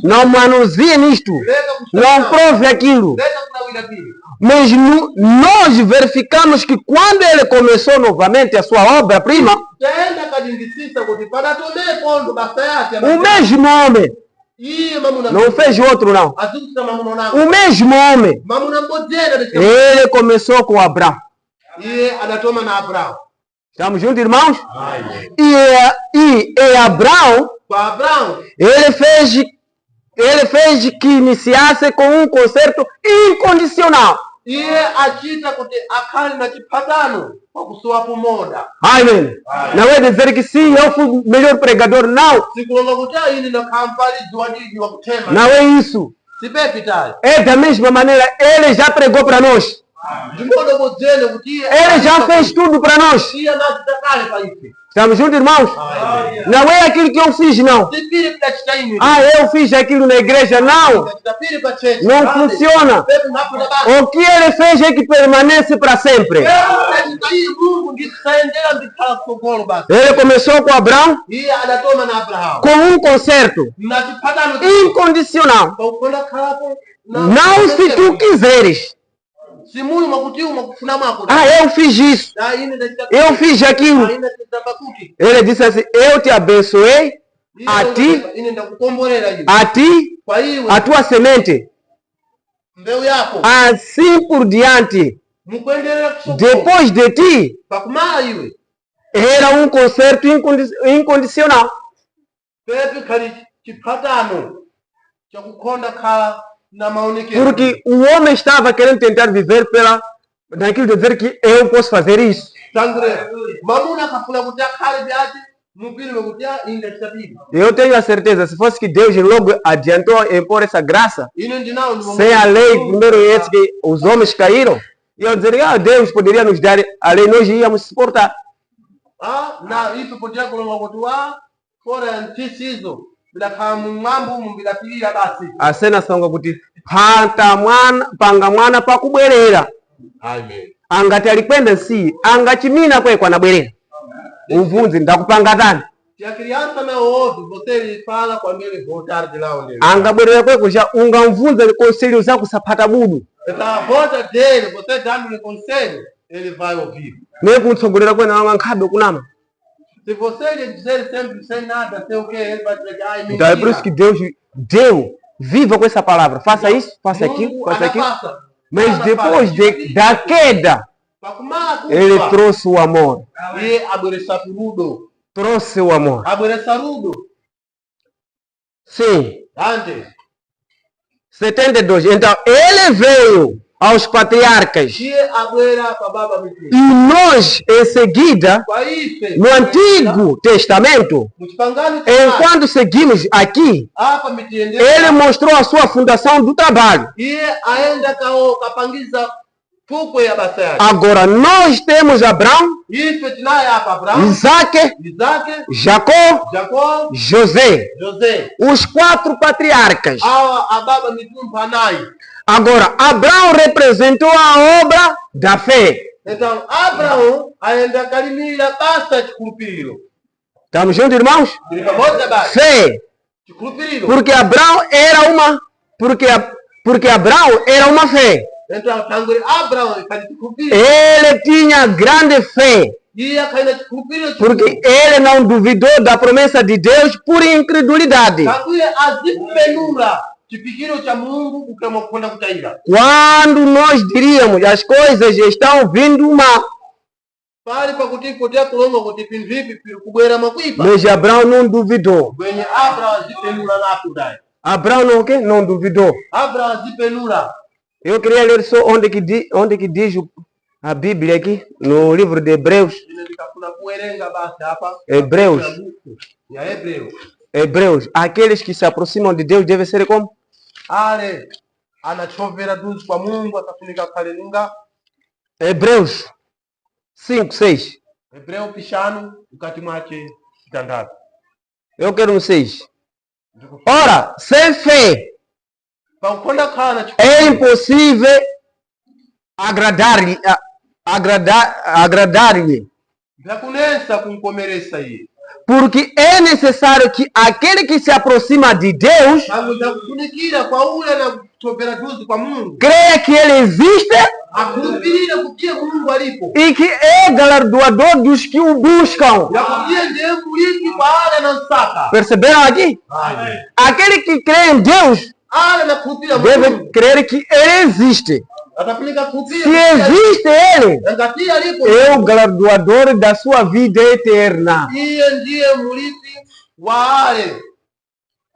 Não manuseie nisto. Não prove aquilo. Mas nós verificamos que quando ele começou novamente a sua obra-prima, o mesmo homem, não fez outro não, o mesmo homem, ele começou com Abraão. Estamos juntos, irmãos? E Abraão, ele fez que iniciasse com um concerto incondicional. Amém. Não é dizer que sim, eu fui o melhor pregador, não. Não é isso. É da mesma maneira, ele já pregou para nós. Ele já fez tudo para nós. Estamos juntos, irmãos? Não é aquilo que eu fiz, não. Eu fiz aquilo na igreja, não. Não funciona. O que ele fez é que permanece para sempre. Ele começou com Abraão com um concerto incondicional. Não se tu quiseres. Eu fiz isso. Eu fiz aquilo. Ele disse assim, eu te abençoei a ti, a tua semente. Assim por diante. Depois de ti, era um concerto incondicional. Porque o homem estava querendo tentar viver naquilo de dizer que eu posso fazer isso. Eu tenho a certeza, se fosse que Deus logo adiantou em pôr essa graça, sem a lei, primeiro esse que os homens caíram, eu dizer, Deus poderia nos dar a lei, nós íamos suportar. A cena são kuti panga mwana pakubwerera. Angati alikwenda nsi angachimina kwe kwa nabwerera uvunzi ndakupanga tani angabwerera kwe kusha ungamvunza conselho zako sapata budu ne kuntsogolera kwena wanga nkhabe kunama. Se você lhe dizer sempre sem nada, sei o que, ele vai dizer, ai, mentira. Então é por isso que Deus deu, viva com essa palavra, faça isso, faça aquilo, faça aquilo. Mas depois da queda, ele trouxe o amor. Trouxe o amor. Sim. 72. Então ele veio aos patriarcas. E nós, em seguida, no Antigo Testamento, enquanto seguimos aqui, ele mostrou a sua fundação do trabalho. Agora nós temos Abraão, Isaac, Jacó, José, os 4 patriarcas. Agora, Abraão representou a obra da fé. Então, Abraão ainda carimira basta de cumprir. Estamos juntos, irmãos? Fé. Porque Abraão era uma... Porque Abraão era uma fé. Então, ele tinha grande fé. Porque ele não duvidou da promessa de Deus por incredulidade. Quando nós diríamos as coisas estão vindo mal, mas Abraão não duvidou. Abraão não duvidou. Eu queria ler só onde que diz a Bíblia aqui, no livro de Hebreus. Hebreus, aqueles que se aproximam de Deus devem ser como? Hebreus 5:6. Eu quero um 6. Ora, sem fé é impossível agradar-lhe. Porque é necessário que aquele que se aproxima de Deus creia que ele existe e que é galardoador dos que o buscam. Perceberam aqui? Aquele que crê em Deus deve crer que ele existe. Se existe ele, é o galardoador da sua vida eterna.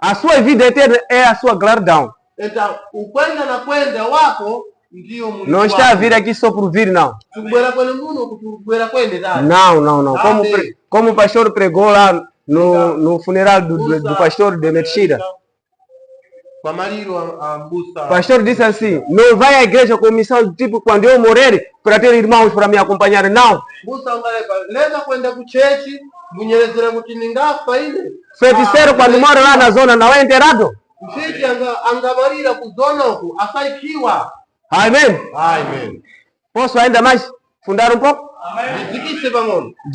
A sua vida eterna é a sua galardão. Não está a vir aqui só por vir, não. Não. Como o pastor pregou lá no funeral do pastor de Metchida. O pastor disse assim: não vai à igreja com missão tipo quando eu morrer para ter irmãos para me acompanhar, não. Feiticeiro quando mora lá na zona não é enterrado? Amém. Posso ainda mais fundar um pouco?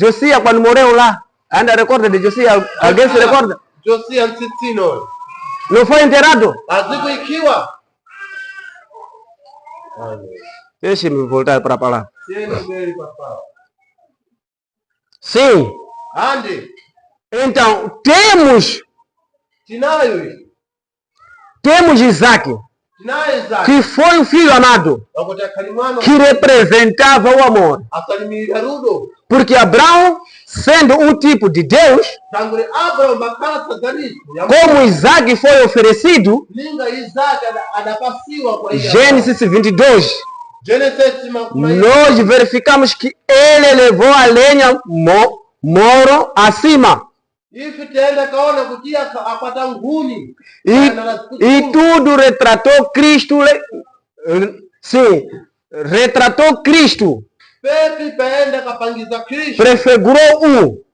Josias quando morreu lá, ainda recorda de Josias? Alguém se recorda? Não foi enterrado? Deixe-me voltar para a palavra. Sim. Então, temos Isaac, que foi o filho amado, que representava o amor. Porque Abraão, sendo um tipo de Deus, como Isaac foi oferecido, Gênesis 22, nós verificamos que ele levou a lenha moro acima. E tudo retratou Cristo. Sim, retratou Cristo. Prefigurou.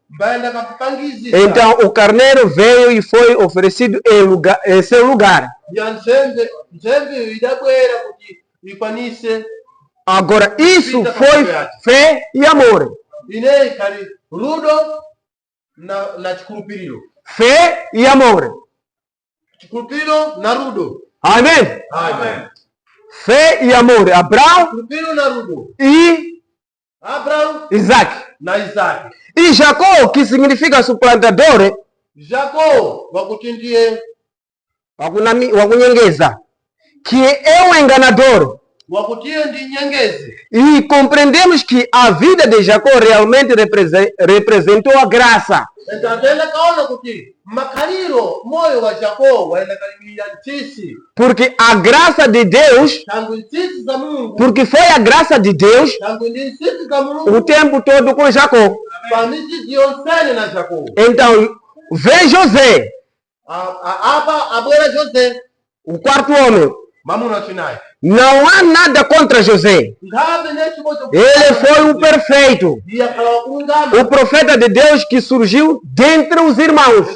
Então o carneiro veio e foi oferecido em seu lugar. Agora isso foi fé e amor. Fé e amor. Amém. Fé e amor. Abraão e Isaac. E Jacó, que significa suplantador, wakunyengeza, que é um enganador. E compreendemos que a vida de Jacó realmente representou a graça. Porque a graça de Deus, porque foi a graça de Deus o tempo todo com Jacó. Então, vê José, o quarto homem. Não há nada contra José. Ele foi o perfeito, o profeta de Deus que surgiu dentre os irmãos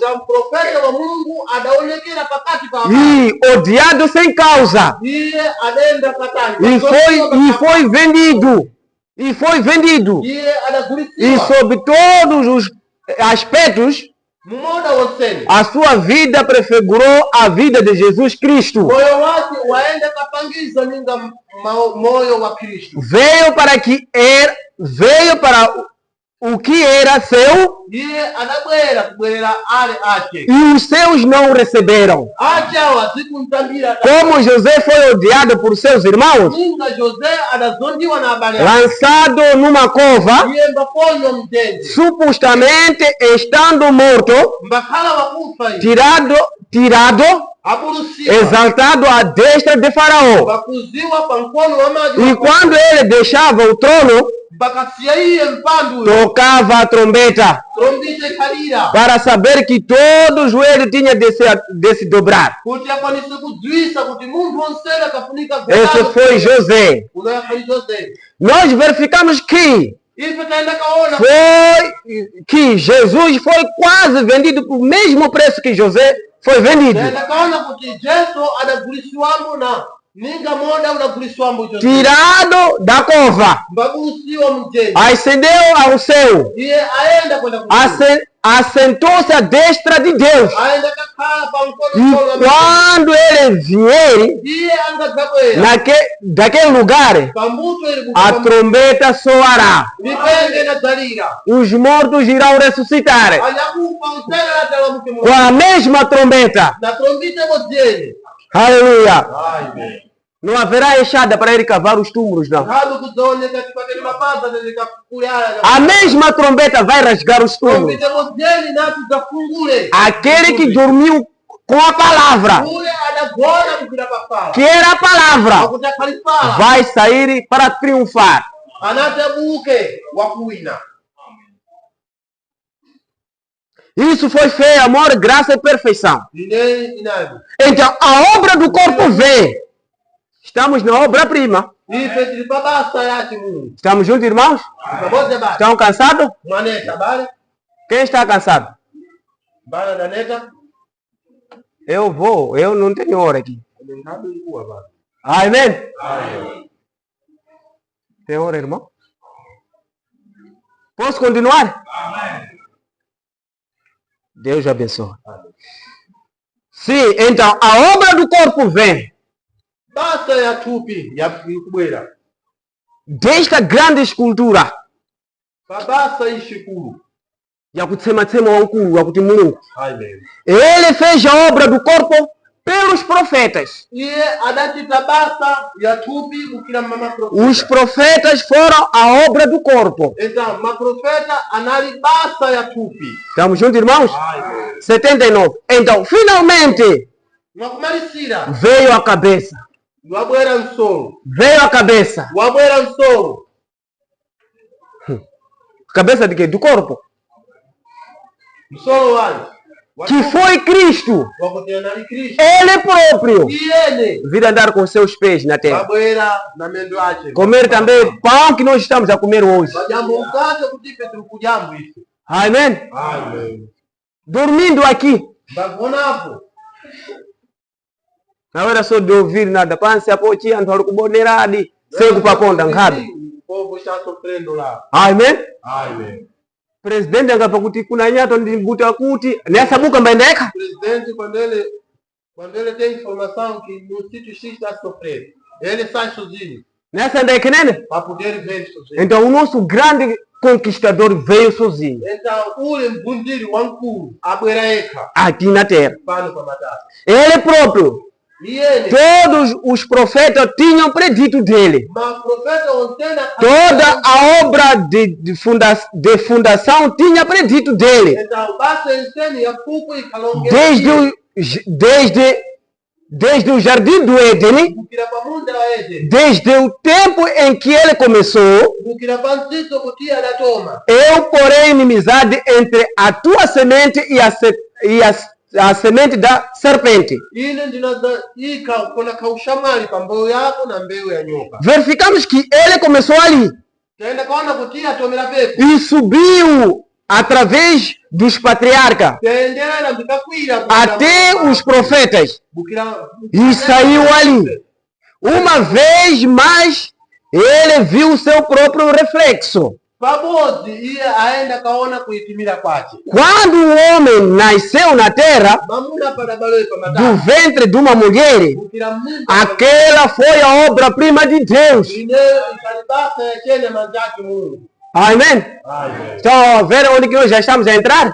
e odiado sem causa, e foi vendido, e sob todos os aspectos a sua vida prefigurou a vida de Jesus Cristo. Veio para o que era seu e os seus não receberam. Como José foi odiado por seus irmãos, lançado numa cova, supostamente estando morto, tirado, exaltado à destra de Faraó. E quando ele deixava o trono, tocava a trombeta para saber que todo joelho tinha de se dobrar. Esse foi José. Nós verificamos que Jesus foi quase vendido por mesmo preço que José foi vendido. Tirado da cova, ascendeu ao céu, assentou-se à destra de Deus. E quando ele vier daquele lugar, a trombeta soará. Os mortos irão ressuscitar com a mesma trombeta. Aleluia. Não haverá enxada para ele cavar os túmulos, não. A mesma trombeta vai rasgar os túmulos. Aquele que dormiu com a palavra, que era a palavra, vai sair para triunfar. Isso foi fé, amor, graça e perfeição. Então, a obra do corpo vem. Estamos na obra-prima. Estamos juntos, irmãos? Estão cansados? Quem está cansado? Eu vou, eu não tenho hora aqui. Amém? Tem hora, irmão? Posso continuar? Deus abençoe. Sim, então a obra do corpo vem. Desta grande escultura ele fez a obra do corpo pelos profetas. Os profetas foram a obra do corpo. Estamos juntos, irmãos? 79. Então, finalmente, veio a cabeça. Veio a cabeça. Cabeça de quê? Do corpo. Que foi Cristo. Ele próprio. Vir andar com seus pés na terra. Comer também pão que nós estamos a comer hoje. Amém? Dormindo aqui. Não era só de ouvir nada. Pança poti antoro kuboneradi. Sego paponda nghabi. O povo está sofrendo lá. Amém? Presidente angapa kuti kuna nyato ndimbuta kuti nessa buca mbendeka. Presidente quando ele tem informação que no sítio X está sofrendo, ele sai sozinho. Nessa ndeke nene? Para poder ver sozinho. Então o nosso grande conquistador veio sozinho. Então ule mbundiri wankulu abweraeka aqui na terra. Pano para matar. Ele próprio. Todos os profetas tinham predito dele. Toda a obra de fundação tinha predito dele. Desde o jardim do Éden, desde o tempo em que ele começou, eu porei inimizade entre a tua semente e a semente da serpente. Verificamos que ele começou ali e subiu através dos patriarcas até os profetas e saiu ali. Uma vez mais ele viu o seu próprio reflexo. Quando o homem nasceu na terra, do ventre de uma mulher, aquela foi a obra-prima de Deus. Amém? Então, ver onde que nós já estamos a entrar?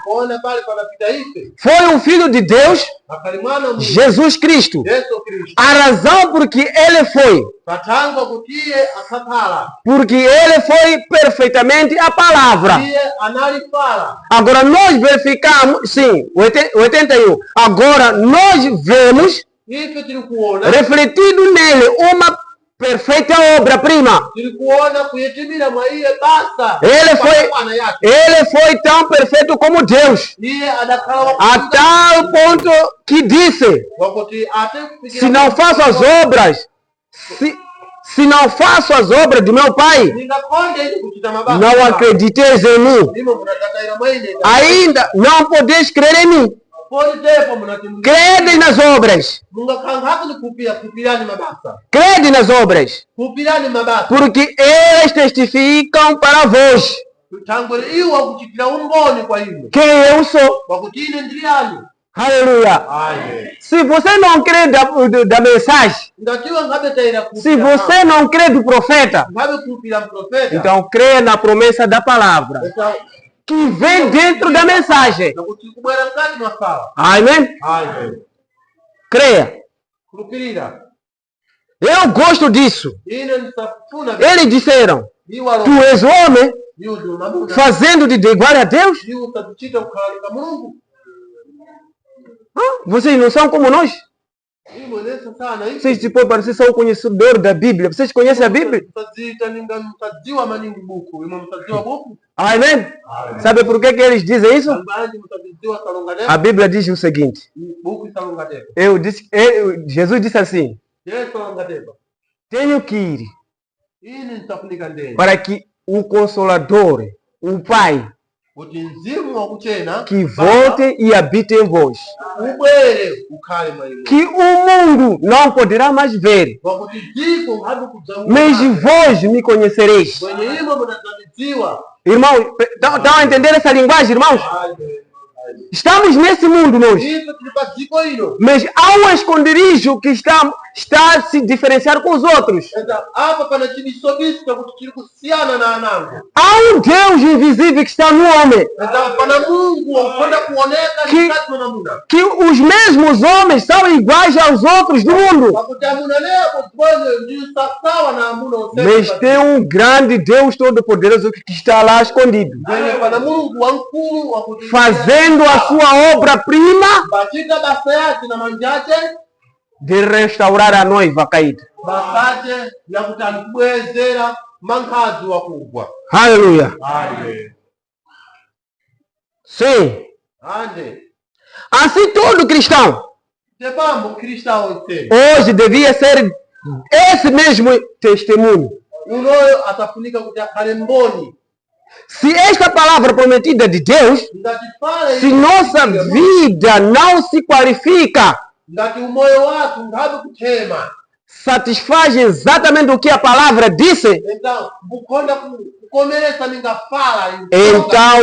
Foi o Filho de Deus, Jesus Cristo. A razão por que ele foi, porque ele foi perfeitamente a palavra. Agora nós verificamos, sim, 81. Agora nós vemos refletido nele uma perfeita obra-prima. Ele foi tão perfeito como Deus, a tal ponto que disse: se não faço as obras, se não faço as obras de meu Pai, não acrediteis em mim. Ainda não podeis crer em mim. Crede nas obras. Crede nas obras. Porque eles testificam para vós. Utangole iwo kuchitira umboni kwa hivyo. Quem eu sou. Kwa kuti ine ndili yani. Aleluia. Amen. Se você não crê da mensagem, se você não crê do profeta, então creia na promessa da palavra que vem dentro da mensagem. Amém? Creia. Eu gosto disso. Eles disseram: tu és homem, fazendo de igual a Deus. Vocês não são como nós? Vocês se podem parecer são conhecedores da Bíblia. Vocês conhecem a Bíblia? Amém? Sabe por que eles dizem isso? A Bíblia diz o seguinte. Jesus disse assim: tenho que ir para que o Consolador, o Pai, que volte e habite em vós, que o mundo não poderá mais ver, mas vós me conhecereis. Irmãos, estão a entender essa linguagem, irmãos? Estamos nesse mundo nós, mas há um esconderijo que está a se diferenciar com os outros. Há um Deus invisível que está no homem, que os mesmos homens são iguais aos outros do mundo, mas tem um grande Deus todo-poderoso que está lá escondido, fazendo a sua obra-prima de restaurar a noiva caída. Aleluia. Sim. Assim todo cristão hoje devia ser esse mesmo testemunho. Se esta palavra prometida de Deus, se nossa vida não se qualifica, satisfaz exatamente o que a palavra disse, então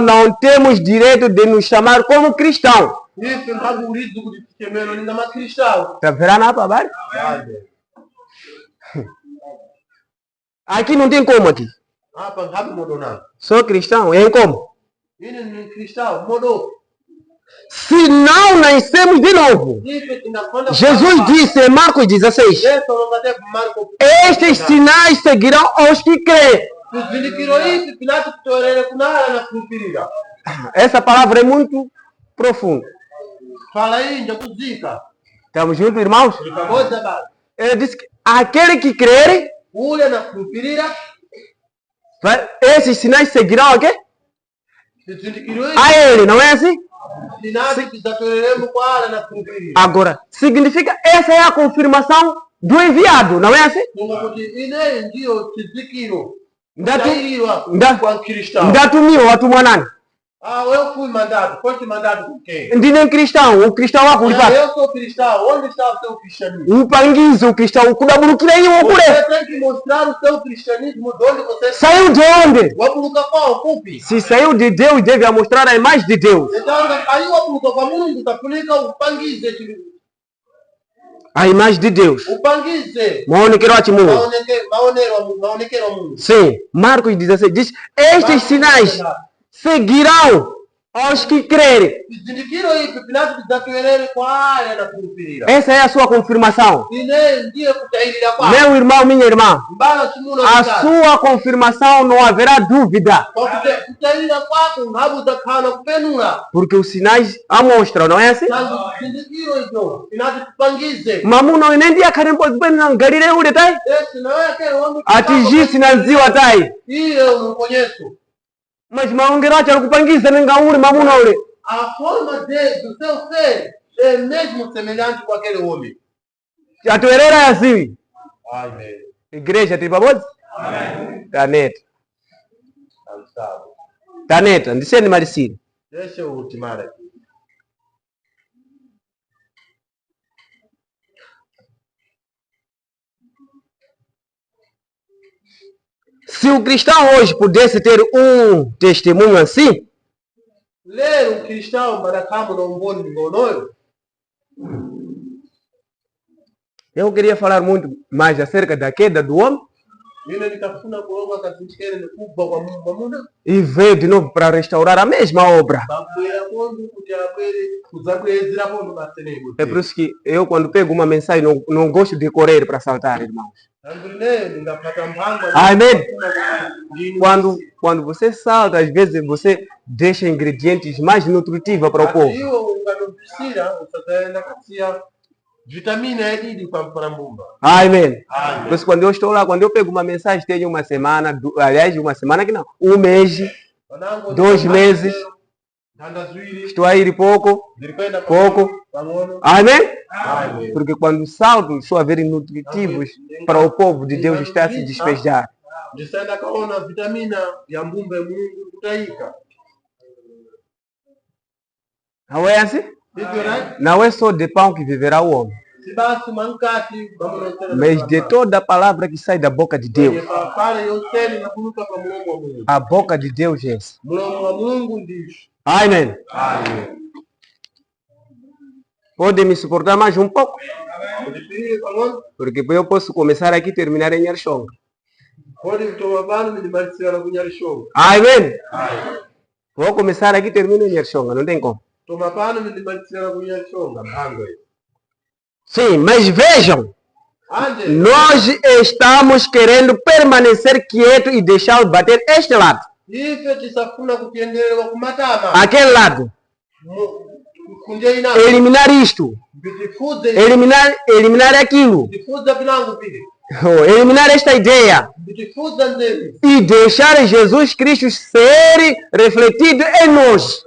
não temos direito de nos chamar como cristão. Está vendo a palavra? Aqui não tem como aqui. Sou cristão, é como? Se não nascemos de novo, Jesus disse em Marcos 16: estes sinais seguirão aos que creem. Essa palavra é muito profunda. Estamos juntos, irmãos? Ele disse que aquele que crer, esses sinais seguirão a quê? A ele, não é assim? Agora, significa essa é a confirmação do enviado, não é assim? Ndatumiwa watu mwanani? Eu fui mandado. Foste mandado com quem? Ndine cristão, o cristão wakulipa. Eu sou cristão. Onde está o seu cristianismo? Upangize o cristão kudabulukira iwo kule. Você tem que mostrar o seu cristianismo de onde você saiu de onde? Wapuluka qual? Kupi. Se saiu de Deus, deve mostrar a imagem de Deus. Então, aí wapuluka kwa Mungu utapulika upangize. A imagem de Deus. Upangize. Maonekero a Mungu. Maonekero a Mungu. Sim. Marcos 16 diz: estes sinais seguirão aos que crerem. Essa é a sua confirmação. Meu irmão, minha irmã, a sua confirmação não haverá dúvida. Porque os sinais a mostram, não é assim? Mamu não nem dia karen pode bem não garire o detalhe. Atingir sinalzinho atai. Eu não conheço. Mas maongeracha alikupangiza nengauri mamuna ule. A forma do seu ser é mesmo semelhante com aquele homem. Atuerera assim. Amém. Igreja tem pamoja? Amém. Taneta. Taneta, ndiseni malisini. Deixa eu ultimar aqui. Se o cristão hoje pudesse ter um testemunho assim, lero cristão barakamu no umboni ngonoyo. Eu queria falar muito mais acerca da queda do homem. E veio de novo para restaurar a mesma obra. É por isso que eu, quando pego uma mensagem, não gosto de correr para saltar, irmãos. Amém? Quando você salta, às vezes você deixa ingredientes mais nutritivos para o povo. Vitamina para mumba. Amém. Por isso, quando eu estou lá, quando eu pego uma mensagem, tenho uma semana, aliás, uma semana que não, um mês, 2 meses, estou a ir pouco. Amém? Porque quando salto, estou a ver nutritivos para o povo de Deus estar se despejar. Não é assim? Não é só de pão que viverá o homem, mas de toda a palavra que sai da boca de Deus. A boca de Deus é essa. Amém. Pode me suportar mais um pouco? Porque eu posso começar aqui e terminar em Nyarushonga. Amém. Vou começar aqui e termino em Nyarushonga, não tem como. Sim, mas vejam, nós estamos querendo permanecer quietos e deixar bater este lado. Aquele lado. Eliminar isto. Eliminar aquilo. Eliminar esta ideia e deixar Jesus Cristo ser refletido em nós.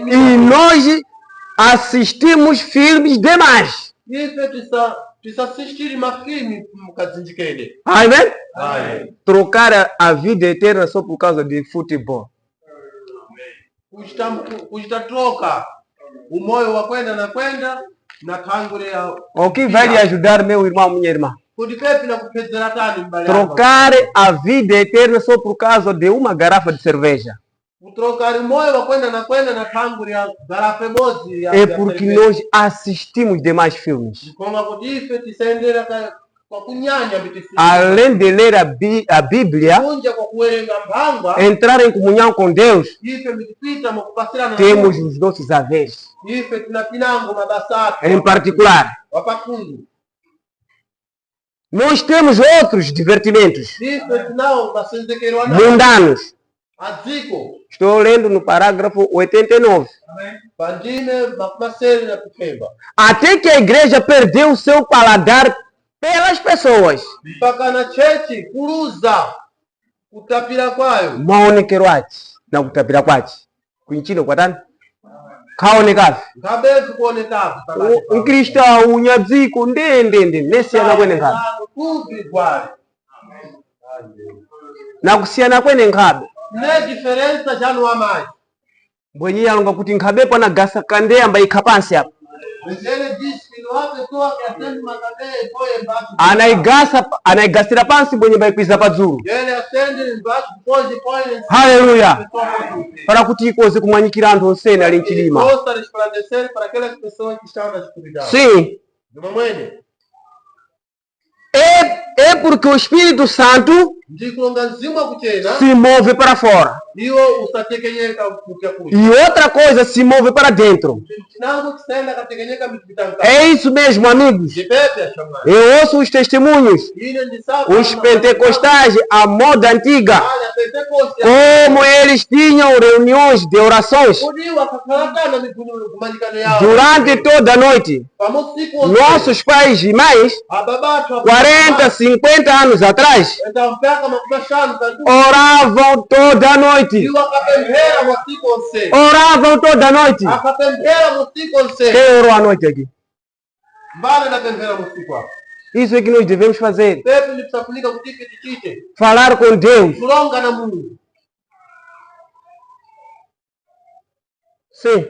E nós assistimos filmes demais. Amém? Trocar a vida eterna só por causa de futebol. O que vai lhe ajudar, meu irmão, minha irmã? Trocar a vida eterna só por causa de uma garrafa de cerveja. É porque nós assistimos demais filmes. Além de ler a Bíblia, entrar em comunhão com Deus, temos os nossos haveres. Em particular, nós temos outros divertimentos mundanos. Estou lendo no parágrafo 89. Até que a igreja perdeu o seu paladar pelas pessoas. Maonekerwati na kutapira kwati kuinchino kwatani kaonekavi ukristau unyadziko ndendende nesiyana kwene nkhabe na kusiyana kwene nkhabe mbwenye yalonga kuti nkhabepo anagasa kandeya mbayikha pansi apa anaigasira pansi mbwenye mbayikwiza padzulu. Haleluya! Para kuti ikoze kumwanyikira anthu onsene ali mchilima. Sim. É porque o Espírito Santo se move para fora. E outra coisa se move para dentro. É isso mesmo, amigos. Eu ouço os testemunhos. Os pentecostais, a moda antiga. Como eles tinham reuniões de orações durante toda a noite. Nossos pais e mães, 40, 50 anos atrás, oravam toda a noite. Oravam toda a noite. Quem orou a noite aqui? Isso é que nós devemos fazer. Falar com Deus. Sim.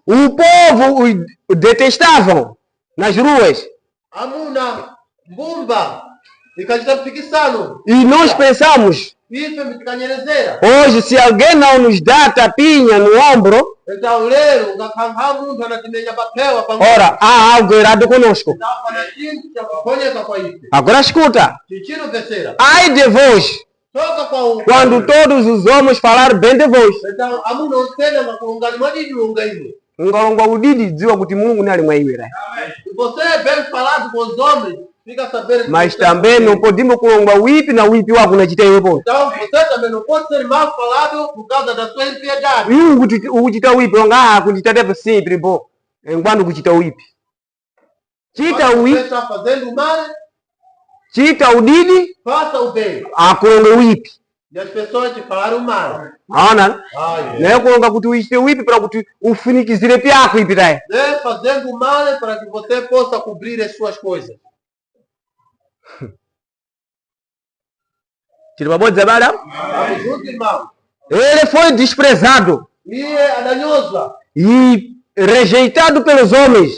O povo o detestavam nas ruas. mbumba ikachita mpikisano. E nós pensamos, Ife mtikanyelezera. hoje, se alguém não nos dá tapinha no ombro, Então lero ngakanga muntu anatimenya papewa pangu. ora, há algo errado conosco. Então pana chintu cha kuponyeka kwa ife. Agora escuta. Chichino vesera. Ai de vós, Toka kwa u. quando todos os homens falar bem de vós. Então amuno nsena ngakuungani madidi ungaine. Ungalongwa udidi dziwa kuti Mulungu ni ali mwa iwe. Você é bem falado com os homens, fica sabendo. Mas também não podemos kulongwa wipi na wipi wako unachita iwe pona. Então você também não pode ser mal falado por causa da sua impiedade. Iwe ukuchita wipi wanga kuchita depo sempre bo. Ngwanu kuchita wipi. Chita Quando você wipi, está fazendo mal, chita udidi, faça o bem. akulonga wipi. E as pessoas te falaram mal. Aona? Ai, Naye kulonga kuti uichite wipi para kuti ufunikizire pyako ipi tayi. né? Fazendo mal para que você possa cobrir as suas coisas. Tiri pabodza bada? Vamos juntos, irmão. Ele foi desprezado E adanhosa. e rejeitado pelos homens.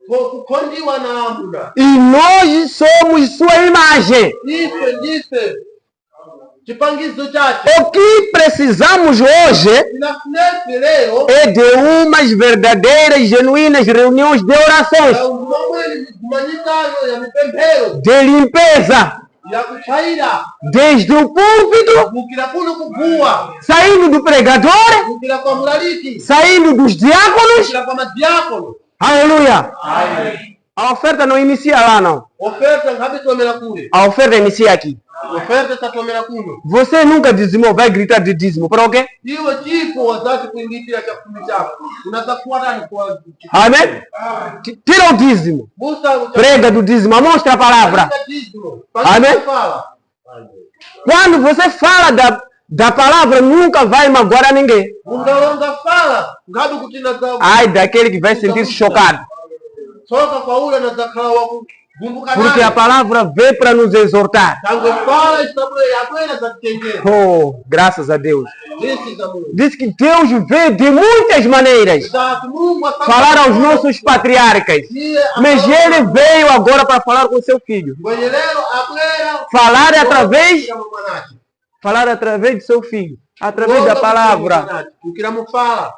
Kukondiwa na amuna. E nós somos sua imagem. Ife. Chipangizo chake. O que precisamos hoje Inafunese leo. é de umas verdadeiras, genuínas reuniões de orações, Mamwe kumanyikano ya mipembero. de limpeza, Ya kuchaira. desde o púlpito, Mukira kuno kubua. saindo do pregador, Mukira kwa mulaliki. saindo dos diáconos. Mukira kwa madiakono. Aleluia! Amém. A oferta não inicia lá, não. Oferta ngapi tomera kule. A oferta inicia aqui. Oferta está tomera kuno. Você nunca dizimou, vai gritar de dízimo. Para o quê? Iwe tipo wazazi kuingitia chakumi chako. Unaweza kuwa ndani kwa Amém? Tira o dízimo. busa Prega do dízimo. Mostra a palavra. Amém? Fala. Quando você fala da palavra, nunca vai magoar ninguém. Ungalonga fala. Ngadu kutina za. Ai daquele que vai sentir-se chocado. Soka kwa ule na zakala wa kumbuka Porque a palavra veio para nos exortar. Tangu fala isabule ya kwenda za kitengere. Oh, graças a Deus. Disse za Mungu. Diz que Deus veio de muitas maneiras Za Mungu falar aos nossos patriarcas. Mas ele veio agora para falar com seu filho. Mwenye leo akwera. Falar através de seu filho. Através da palavra. Ukira mufala.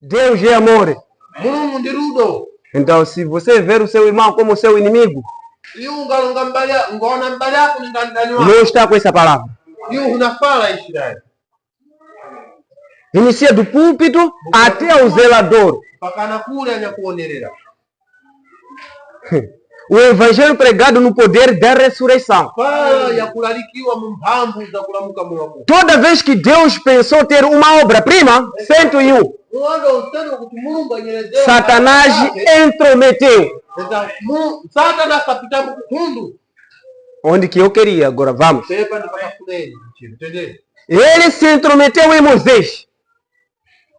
Deus é amor. Mungu ndirudo. Então, se você ver o seu irmão como seu inimigo, Iyo ungalonga mbalya, ngona mbalya kuningandani wa. não está com essa palavra. Iyo unafala Israeli. Inicia do púlpito até o zelador. Pakana kule anya kuonerera. O evangelho pregado no poder da ressurreição. Fala ya kulalikiwa mumphamvu za kulamuka mulako. Toda vez que Deus pensou ter uma obra-prima, 101, Uwando usendo kuti Mulungu anyelezea. Satanás intrometeu. Satana kapita mkutundu. Onde que eu queria, agora vamos. Sepa ndipakafuneni. Entendeu? Ele se intrometeu em Moisés.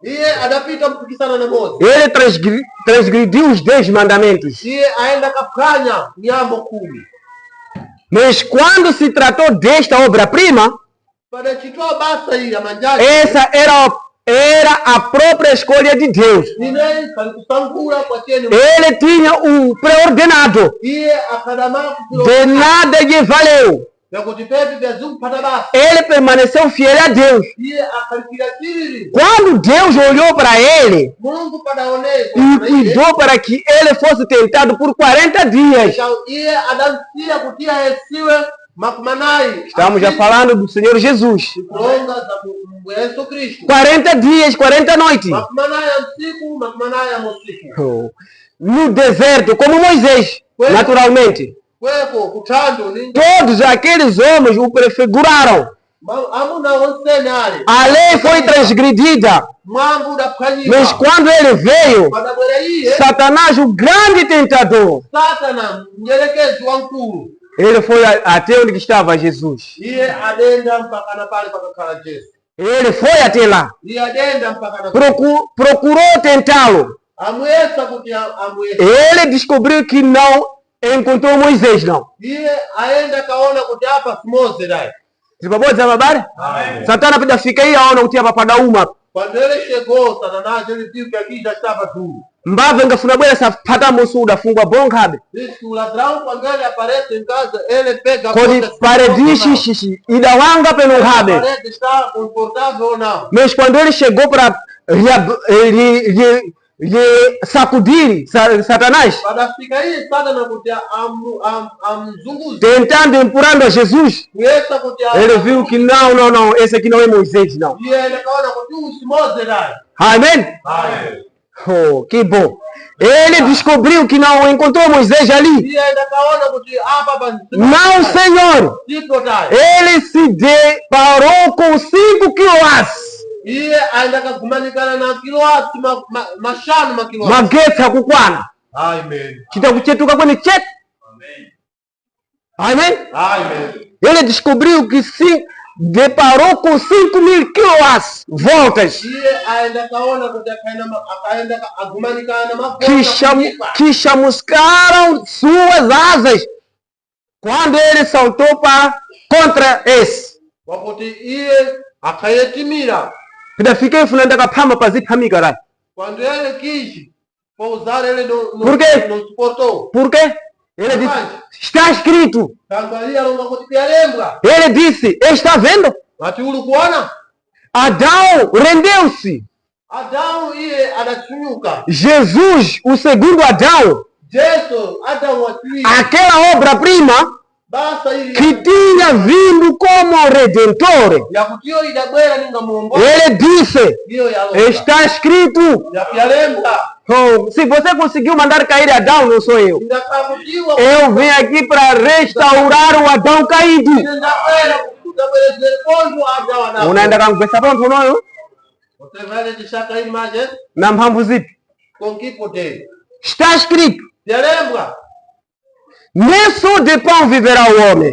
Iye adapita mpikisana na Mose. Ele transgrediu os 10 mandamentos. Iye aenda kafanya nyambo 10. Mas quando se tratou desta obra-prima, Pada chitoa basa hii ya manjani. essa era a própria escolha de Deus. Nine kalikusangura kwa cheni. Ele tinha um pré-ordenado. Iye akadama De nada lhe valeu. ya kutipepi vya zungu pada basa. Ele permaneceu fiel a Deus. Iye akalikira siri. Quando Deus olhou para ele Mulungu pada onei. e cuidou para que ele fosse tentado por 40 dias. Iye adansia kutia hesiwe makumanai. Estamos já falando do Senhor Jesus. Kuronga za Yesu Kristo. 40 dias, 40 noites. Makumanai ya msiku, makumanai ya mosiku. No deserto, como Moisés, naturalmente. Kwepo kutando ninja. Todos aqueles homens o prefiguraram. Amuna onsene ale. A lei foi transgredida. Mambo da panyika. Mas quando ele veio, Padabwera iye. Satanás, o grande tentador, Satana mnyelekezi wa nkulu. ele foi até onde estava Jesus. Iye adenda mpaka na pale pakakhala Yesu. Ele foi até lá. Iye adenda mpaka na Procurou tentá-lo. amwesa kuti amwesa. Ele descobriu que não encontrou Moisés, não. Iye aenda kaona kuti hapa si Mose dai. Zibabodza babara? Satana pida fika aí aona utia papada uma. Quando ele chegou, Satanás ele viu que aqui já estava tudo. mbava ngafuna bwera sapata musuda fungwa bonkabe. Diz que o ladrão, quando ele aparece em casa, ele pega a Kodi porta. parede xixi idawanga pelo A nkabe. parede está confortável ou não? Mas quando ele chegou para sacudir Satanás, Para ficar aí, está na cotia, mzunguzi. tentando empurrando a Jesus, Essa cotia. ele viu que não, esse aqui não é Moisés, não. E ele acaba na cotia, o Simões Amém? Amém. Oh, que bom. Ele descobriu que não encontrou Moisés ali. E ele acaba na cotia, baba. Não, Senhor. Ele se deparou com 5 quilos. E ainda kumanikana na kilowati mashanu makilowati. Magetha kukwana. Amen. Kitakuchetuka kwenye chetu. Amen. Amen. Ele descobriu que se deparou com 5.000 quilowatts voltas. Que chamuscaram suas asas quando ele saltou para contra esse. Ainda fiquei falando que pama para zipamigara. Quando ele quis pousar, ele não suportou. Por quê? Ele disse, está escrito. Ele disse, está vendo? Adão rendeu-se. Jesus, o segundo Adão, aquela obra-prima que tinha vindo como Redentor, ele disse, está escrito. Oh, se você conseguiu mandar cair Adão, não sou eu. Eu vim aqui para restaurar o Adão caído. Unaenda kangwesa ponto noyo? Na mphamvu zipi? Está escrito. Nem só de pão viverá o homem,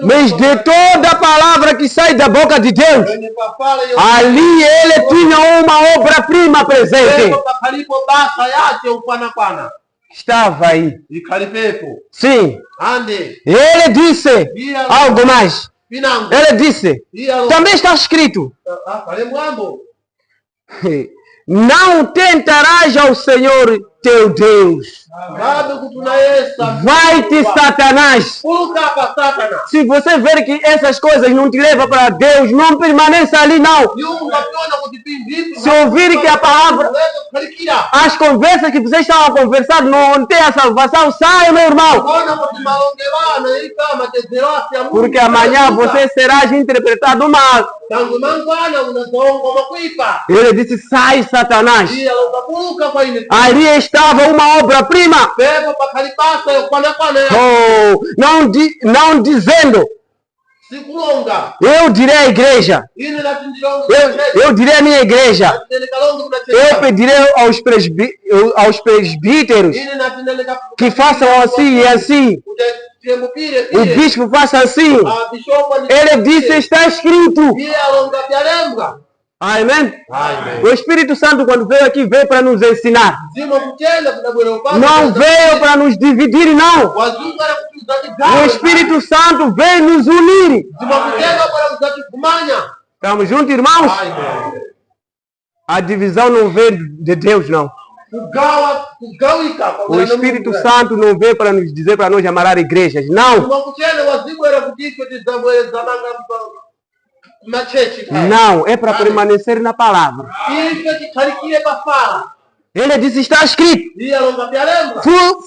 mas de toda a palavra que sai da boca de Deus. Ali ele tinha uma obra-prima presente. Estava aí. Sim. Ele disse algo mais. Ele disse, também está escrito, não tentarás ao Senhor teu Deus. Vai-te, Satanás. Se você ver que essas coisas não te levam para Deus, não permaneça ali, não. Se ouvir que a palavra, as conversas que vocês estavam a conversar não tem a salvação, saia, meu irmão. Porque amanhã você será interpretado mal. Ele disse, sai, Satanás. Ali estava uma obra-prima. Oh, não dizendo, eu direi à igreja, eu direi à minha igreja, eu pedirei aos presbíteros que façam assim e assim, o bispo faça assim. Ele disse, está escrito. Amém? O Espírito Santo, quando veio aqui, veio para nos ensinar. Não veio para nos dividir, não. O Espírito Santo veio nos unir. Estamos juntos, irmãos? A divisão não veio de Deus, não. O Espírito Santo não veio para nos dizer para nós amarrar igrejas, não. Não, é para permanecer na palavra. Ele disse, está escrito.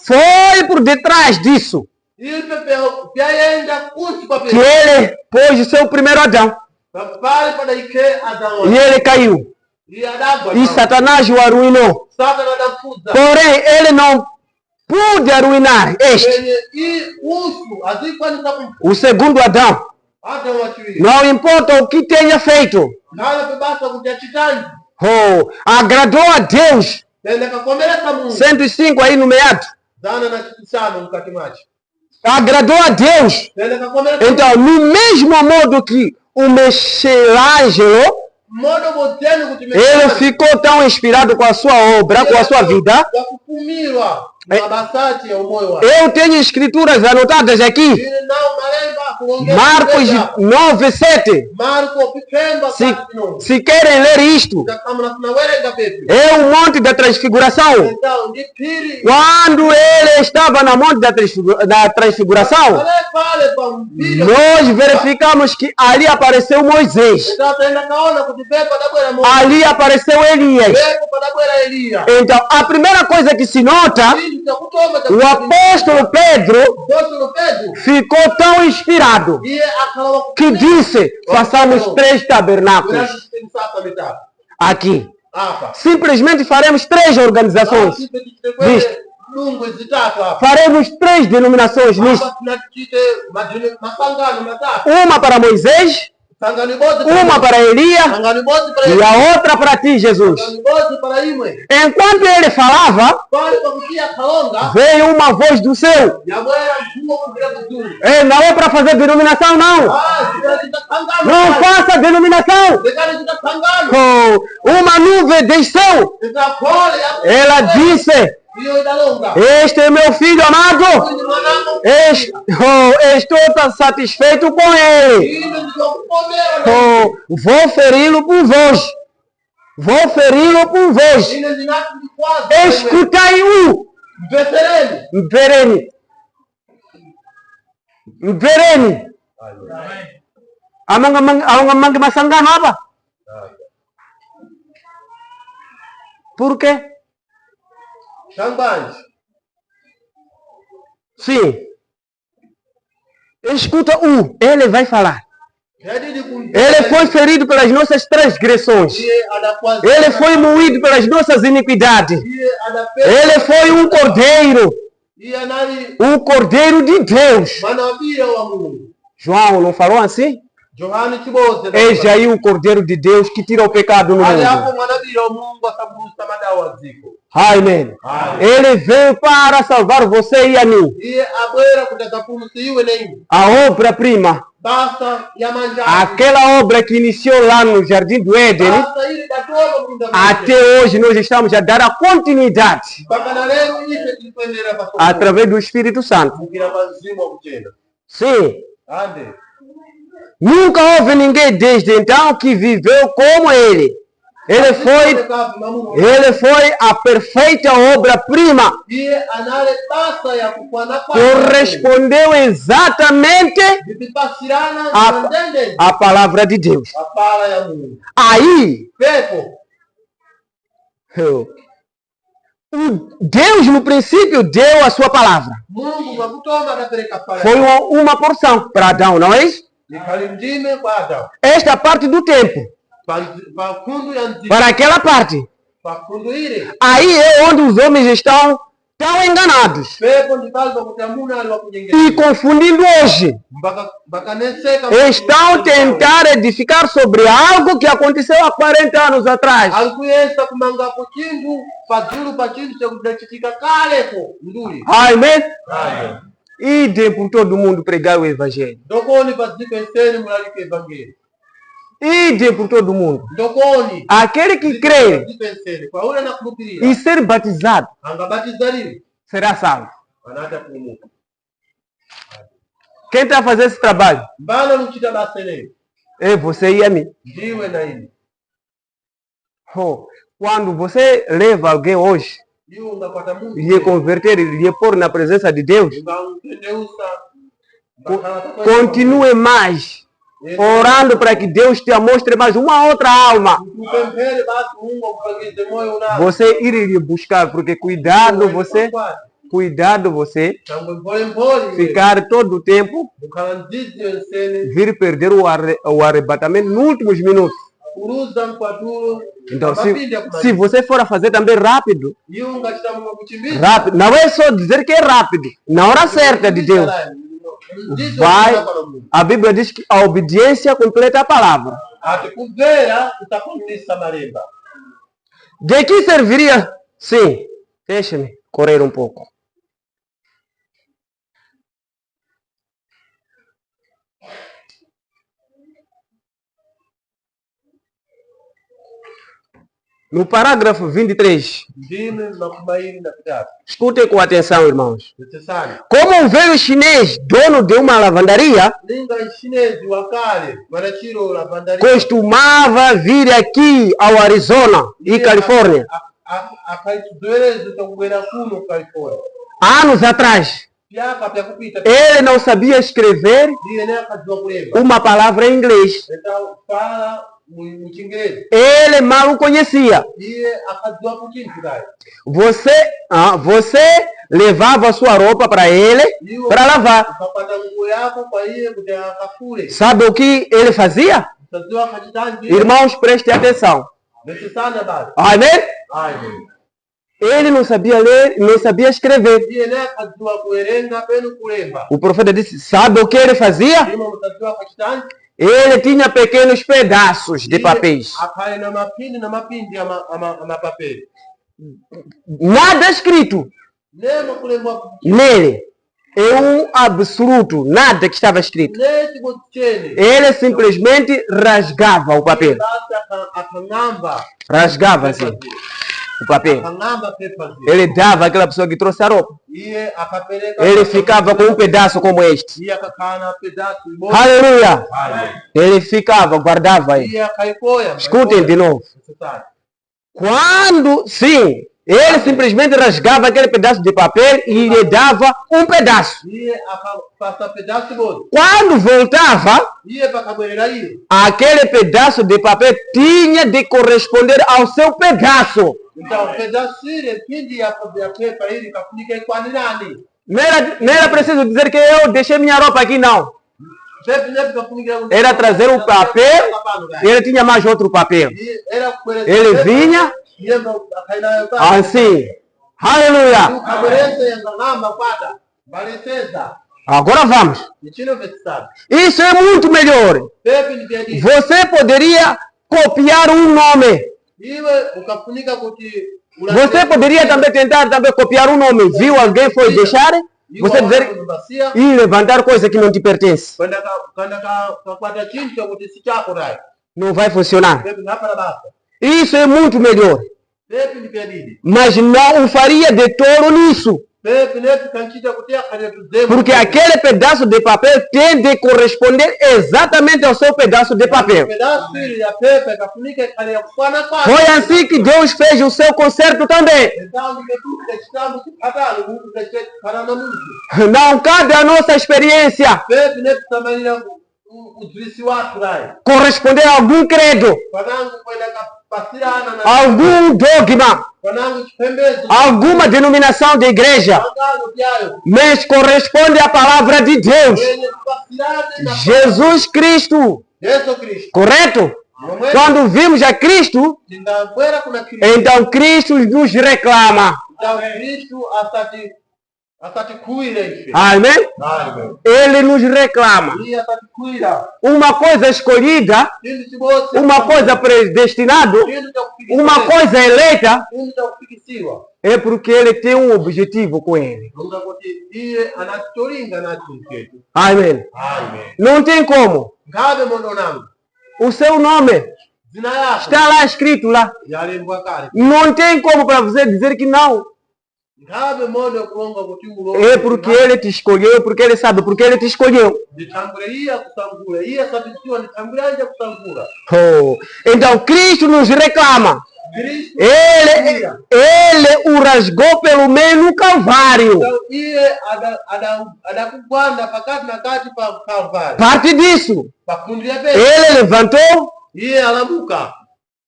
Foi por detrás disso que ele pôs o seu primeiro Adão. E ele caiu. E Satanás o arruinou. Porém, ele não pôde arruinar este. O segundo Adão. Não importa o que tenha feito. Oh, agradou a Deus. 105 aí no meado. Agradou a Deus. Então, no mesmo modo que o Michelangelo, ele ficou tão inspirado com a sua obra, com a sua vida, Eu tenho escrituras anotadas aqui. Marcos 9:7. Se querem ler isto, é o Monte da Transfiguração. Quando ele estava na Monte da Transfiguração, nós verificamos que ali apareceu Moisés. Ali apareceu Elias. Então, a primeira coisa que se nota, o apóstolo Pedro ficou tão inspirado que disse: façamos 3 tabernáculos aqui. Simplesmente faremos 3 organizações. Faremos 3 denominações nisto. Uma para Moisés, uma para Elias e a outra para ti, Jesus. Enquanto ele falava, veio uma voz do céu. Não é para fazer denominação, não. Não faça denominação. Uma nuvem desceu. Ela disse: este é meu filho amado. Estou satisfeito com ele. Vou feri-lo por vós. Vou feri-lo por vós. Escutai-o. Mvereni. Amang masangano apa? Por quê? Sim. Escuta-o. Ele vai falar. Ele foi ferido pelas nossas transgressões. Ele foi moído pelas nossas iniquidades. Ele foi um cordeiro. Um cordeiro de Deus. João não falou assim? Eis aí o cordeiro de Deus que tira o pecado no mundo. Amém. Ele veio para salvar você e a mim. A obra-prima, aquela obra que iniciou lá no Jardim do Éden, até hoje nós estamos a dar a continuidade através do Espírito Santo. Sim. Nunca houve ninguém desde então que viveu como ele. Ele foi a perfeita obra-prima. Correspondeu exatamente à palavra de Deus. Aí, Deus no princípio deu a sua palavra. Foi uma porção para Adão, não é isso? Esta parte do tempo. Para aquela parte. Aí é onde os homens estão tão enganados e confundindo hoje. Estão a tentar edificar sobre algo que aconteceu há 40 anos atrás. Amém? Idem por todo mundo pregar o Evangelho. Idem por todo mundo. Aquele que crê e ser batizado será salvo. Quem está a fazer esse trabalho? É você e a mim. Quando você leva alguém hoje lhe converter e lhe pôr na presença de Deus, continue mais orando para que Deus te mostre mais uma outra alma. Você iria buscar, porque cuidado você ficar todo o tempo vir perder o arrebatamento nos últimos minutos. Então, se você for a fazer também rápido, não é só dizer que é rápido, na hora certa de Deus. A Bíblia diz que a obediência completa a palavra. De que serviria? Sim, deixe-me correr um pouco. No parágrafo 23. ndime makubaini na vitatu. Escutem com atenção, irmãos. Necessário. Como um velho chinês, dono de uma lavandaria, Linga chinês wa kale wanachiro lavandaria costumava vir aqui ao Arizona e Califórnia akaitudweleza takubwera kuno California anos atrás. pyaka pya kupita Ele não sabia escrever ndiye naye akajua kulemba uma palavra em inglês. então fala mu Chingereza Ele mal o conhecia. ndiye akajua kuchintu kai Você levava sua roupa para ele para lavar. ukapata nguo yako kwa iye kuti akafure Sabe o que ele fazia? utazua kachitanji Irmãos, prestem atenção. necessário bado Amém? amen Ele não sabia ler, nem sabia escrever. ndiye naye akajua kuerenga penu kulemba O profeta disse, sabe o que ele fazia? ndimo mutazua kachitanji Ele tinha pequenos pedaços de papéis. akale na mapindi amapapeli Nada escrito nemo kulemba nele. É absoluto, nada que estava escrito. neti kuchene Ele simplesmente rasgava o papel. basi akang'amba Rasgava assim o papel. akang'amba pepa zile Ele dava àquela pessoa que trouxe a roupa. iye akapeleka Ele ficava com um pedaço como este. iye akakaa na pedaço moja Aleluia! Amen. Ele ficava, guardava ele. iye akaipoya Escutem de novo. Quando, sim, ele simplesmente rasgava aquele pedaço de papel e lhe dava um pedaço. iye akapasa pedaço moja Quando voltava, iye pakabwerera iye aquele pedaço de papel tinha de corresponder ao seu pedaço. então pedaço ile pindi ya pepa ili kafunika ikwanirani Não era preciso dizer que eu deixei minha roupa aqui, não. pepa nepi kafunika Era trazer um papel e ele tinha mais outro papel. era kueleza Ele vinha iye ndo akainayo assim. Aleluia! ukabwereza yang'amba kwada baleteza Agora vamos. nichino vetsabe Isso é muito melhor. pepi ni vyadini Você poderia copiar um nome. iwe ukafunika kuti Você poderia também tentar copiar um nome. Viu alguém foi deixar? Você dizer basia e levantar coisa que não te pertence. kwenda kakwata chintu chakuti si chako dai Não vai funcionar. pepi ngapala basa Isso é muito melhor. pepi ni vyadini Mas não o faria de tolo nisso. pepi nepi kanchita kuti akhale tuzemu Porque aquele pedaço de papel tem de corresponder exatamente ao seu pedaço de papel. pedaço ile ya pepa ikafunika ikhale ya kufana kwake Foi assim que Deus fez o seu concerto também. então ndiketuka chitambo chipatalo muntu kachikhala na muntu Não cabe a nossa experiência pepi nepi tamanira udzivisi wathu dai corresponder a algum credo, panangu kwenda kapasirana na algum dogma, panangu chipembedzo alguma denominação de igreja, pangano pyayo mas corresponde à palavra de Deus. yenye kupasirane na Jesus Cristo, Yesu Kristo correto? momwe Quando vimos a Cristo, tindabwera kuna Kristo então Cristo nos reclama. então Kristo asatikuire ife Amém? amen Ele nos reclama. iye asatikuira Uma coisa escolhida, chintu chibose uma coisa predestinado, chintu chakufikisiwa uma coisa eleita, chintu chakufikisiwa é porque ele tem um objetivo com ele. unga kuti iye anatolinga na chintu chetu Amém. amen Não tem como. ngabe mondo nangu O seu nome zina yako está lá escrito lá. yalembwa kale Não tem como para você dizer que não. ngabe mondo kulonga kuti É porque ele te escolheu, porque ele sabe, porque ele te escolheu. nditambule iye kusangula iye asapitiwa nditambule anje kusangula Oh. Então Cristo nos reclama. Kristo Ele o rasgou pelo meio no Calvário. então iye adakugwanda pakati na kati pa Kalvari Parte disso. pakundira pesa Ele levantou iye alamuka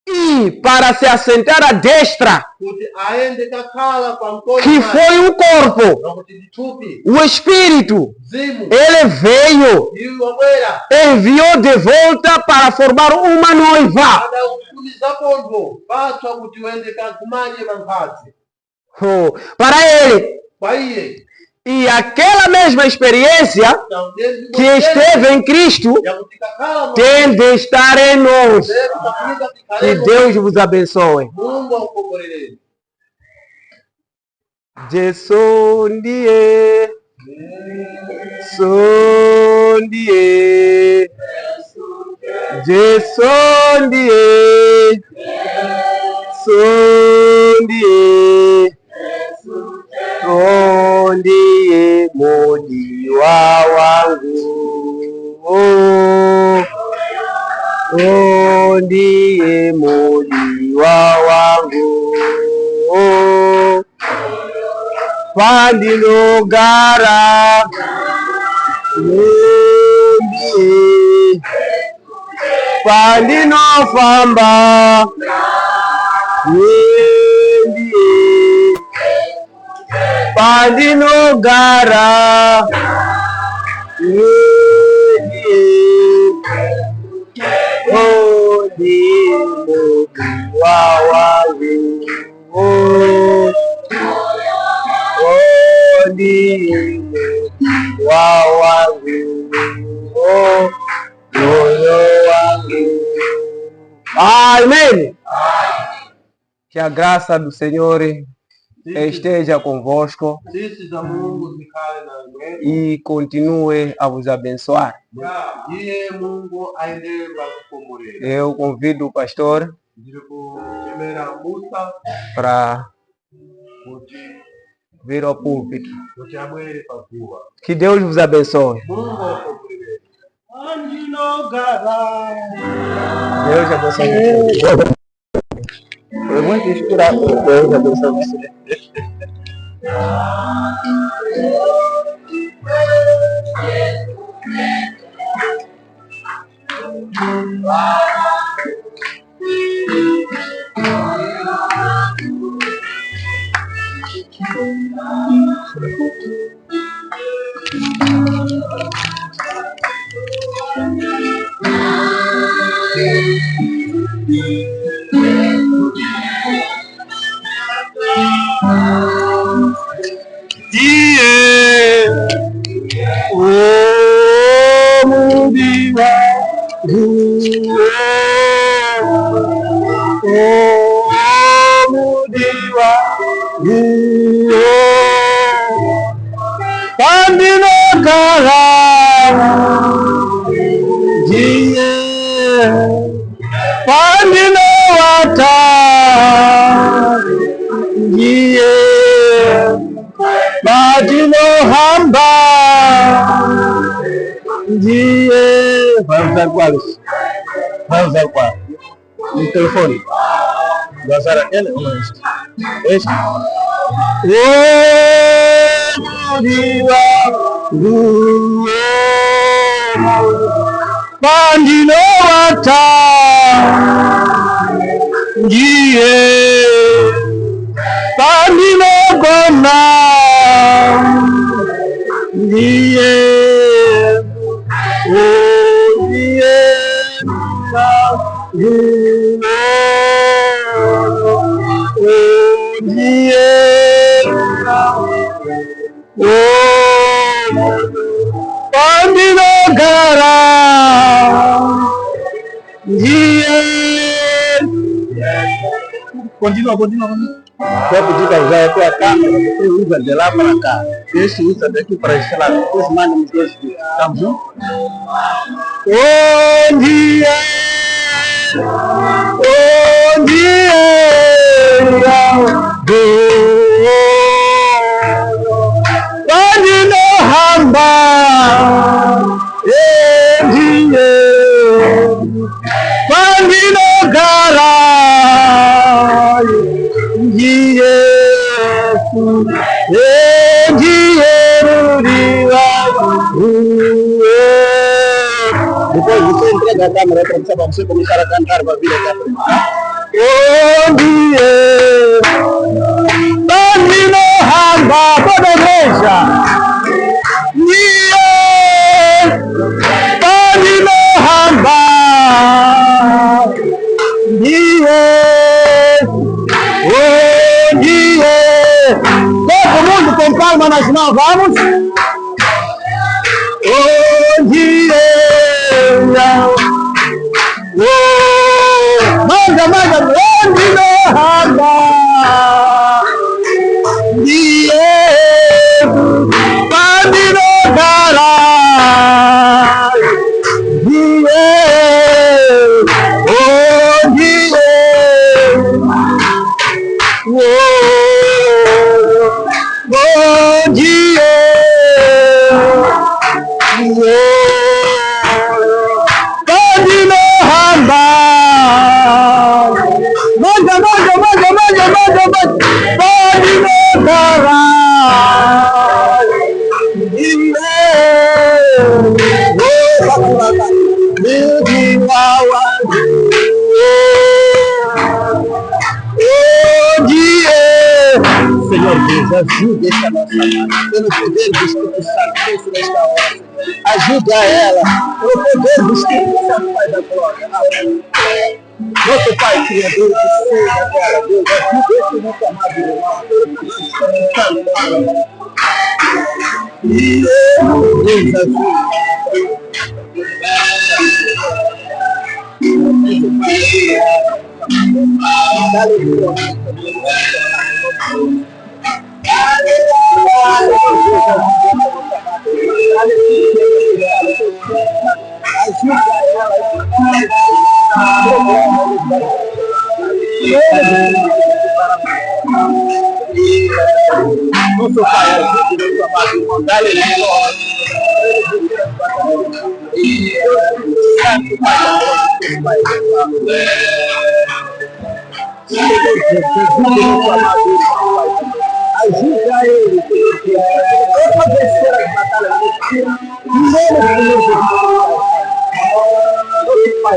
e para se assentar à destra, kuti aende kakhala kwa mkono que foi o corpo, kuti ndithupi o Espírito. mzimu Ele veio, iwe wabwera enviou de volta para formar uma noiva. adakutumiza pontho patswa kuti uende kagumanye mankhazi Oh. Para ele. kwa iye E aquela mesma experiência que esteve em Cristo yakuti kakhala tem de estar em nós. kafunika Que tikhalemo Deus vos abençoe. Mungu akukomboleleni Sondie, sondie, sondie, mudiwa wangu, ndiye mudiwa wangu, pandinogara ndiye, pandinofamba ndiye, pandinogara ndiye, ndiye mudiwa wangu, ndiye mudiwa wangu, moyo wangu. Amém. Que a graça do Senhor esteja convosco e continue a vos abençoar. Eu convido o pastor para vir ao púlpito. Que Deus vos abençoe. Deus abençoe. Eu vou misturar com Deus abençoe você. Vai usar qual? No telefone. Vai usar aquele ou este? Este? Pandinowata Pandinogona Continua. Quer pedir para usar a tua câmera, você usa de lá para cá. Esse usa daqui para este lado. Depois manda nos dois vídeos. Estamos juntos? Bom dia! Bom dia! Quando não ramba, quando não gara, depois você entrega a câmera para você começar a cantar para vir aqui. Bom dia, Bambino Ramba, toda a igreja. Bambino Ramba, todo mundo com palma nas mãos, vamos? Manda, onde não raba, pode não garar, bom dia. Senhor Deus, ajuda essa nossa mãe, pelo poder do Espírito Santo nesta hora. Ajuda ela, pelo poder do Espírito Santo, Pai da glória. Nosso Pai Criador do céu e da terra, Deus, ajuda esse nosso amado irmão, pelo poder do Espírito Santo. Deus, ajuda. Nosso Pai, ajude nosso amado irmão, dá-lhe vitória. Santo Pai, ajuda ele, a vencer as batalhas do Pai, ajuda o amado irmão,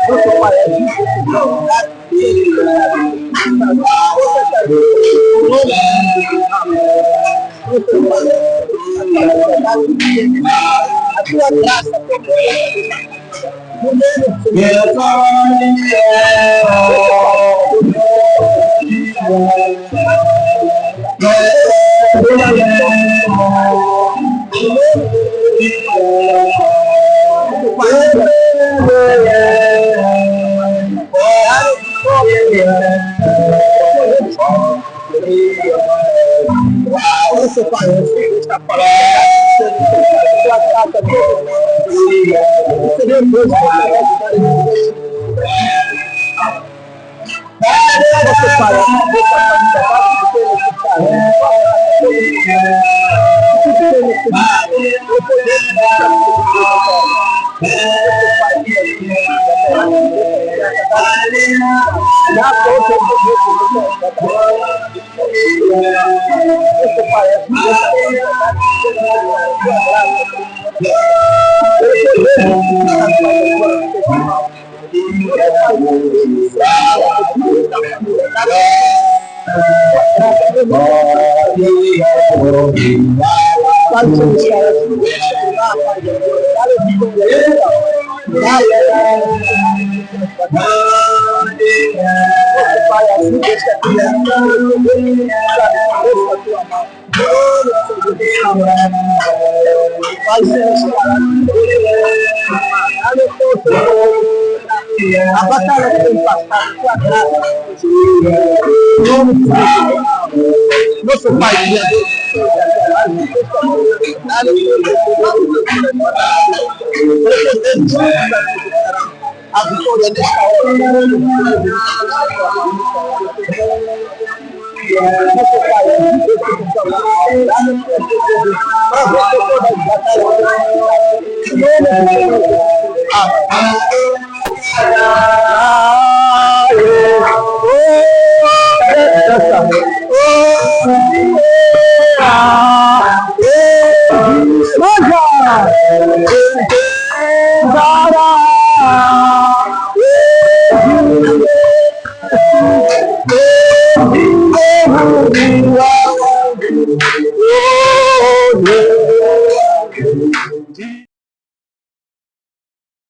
nosso Pai, a tua graça Nosso Pai, está falando tua graça, Senhor Deus, nosso Pai, a batalha que tem passado, tua graça, nosso Pai, a vitória nesta hora, nosso Pai,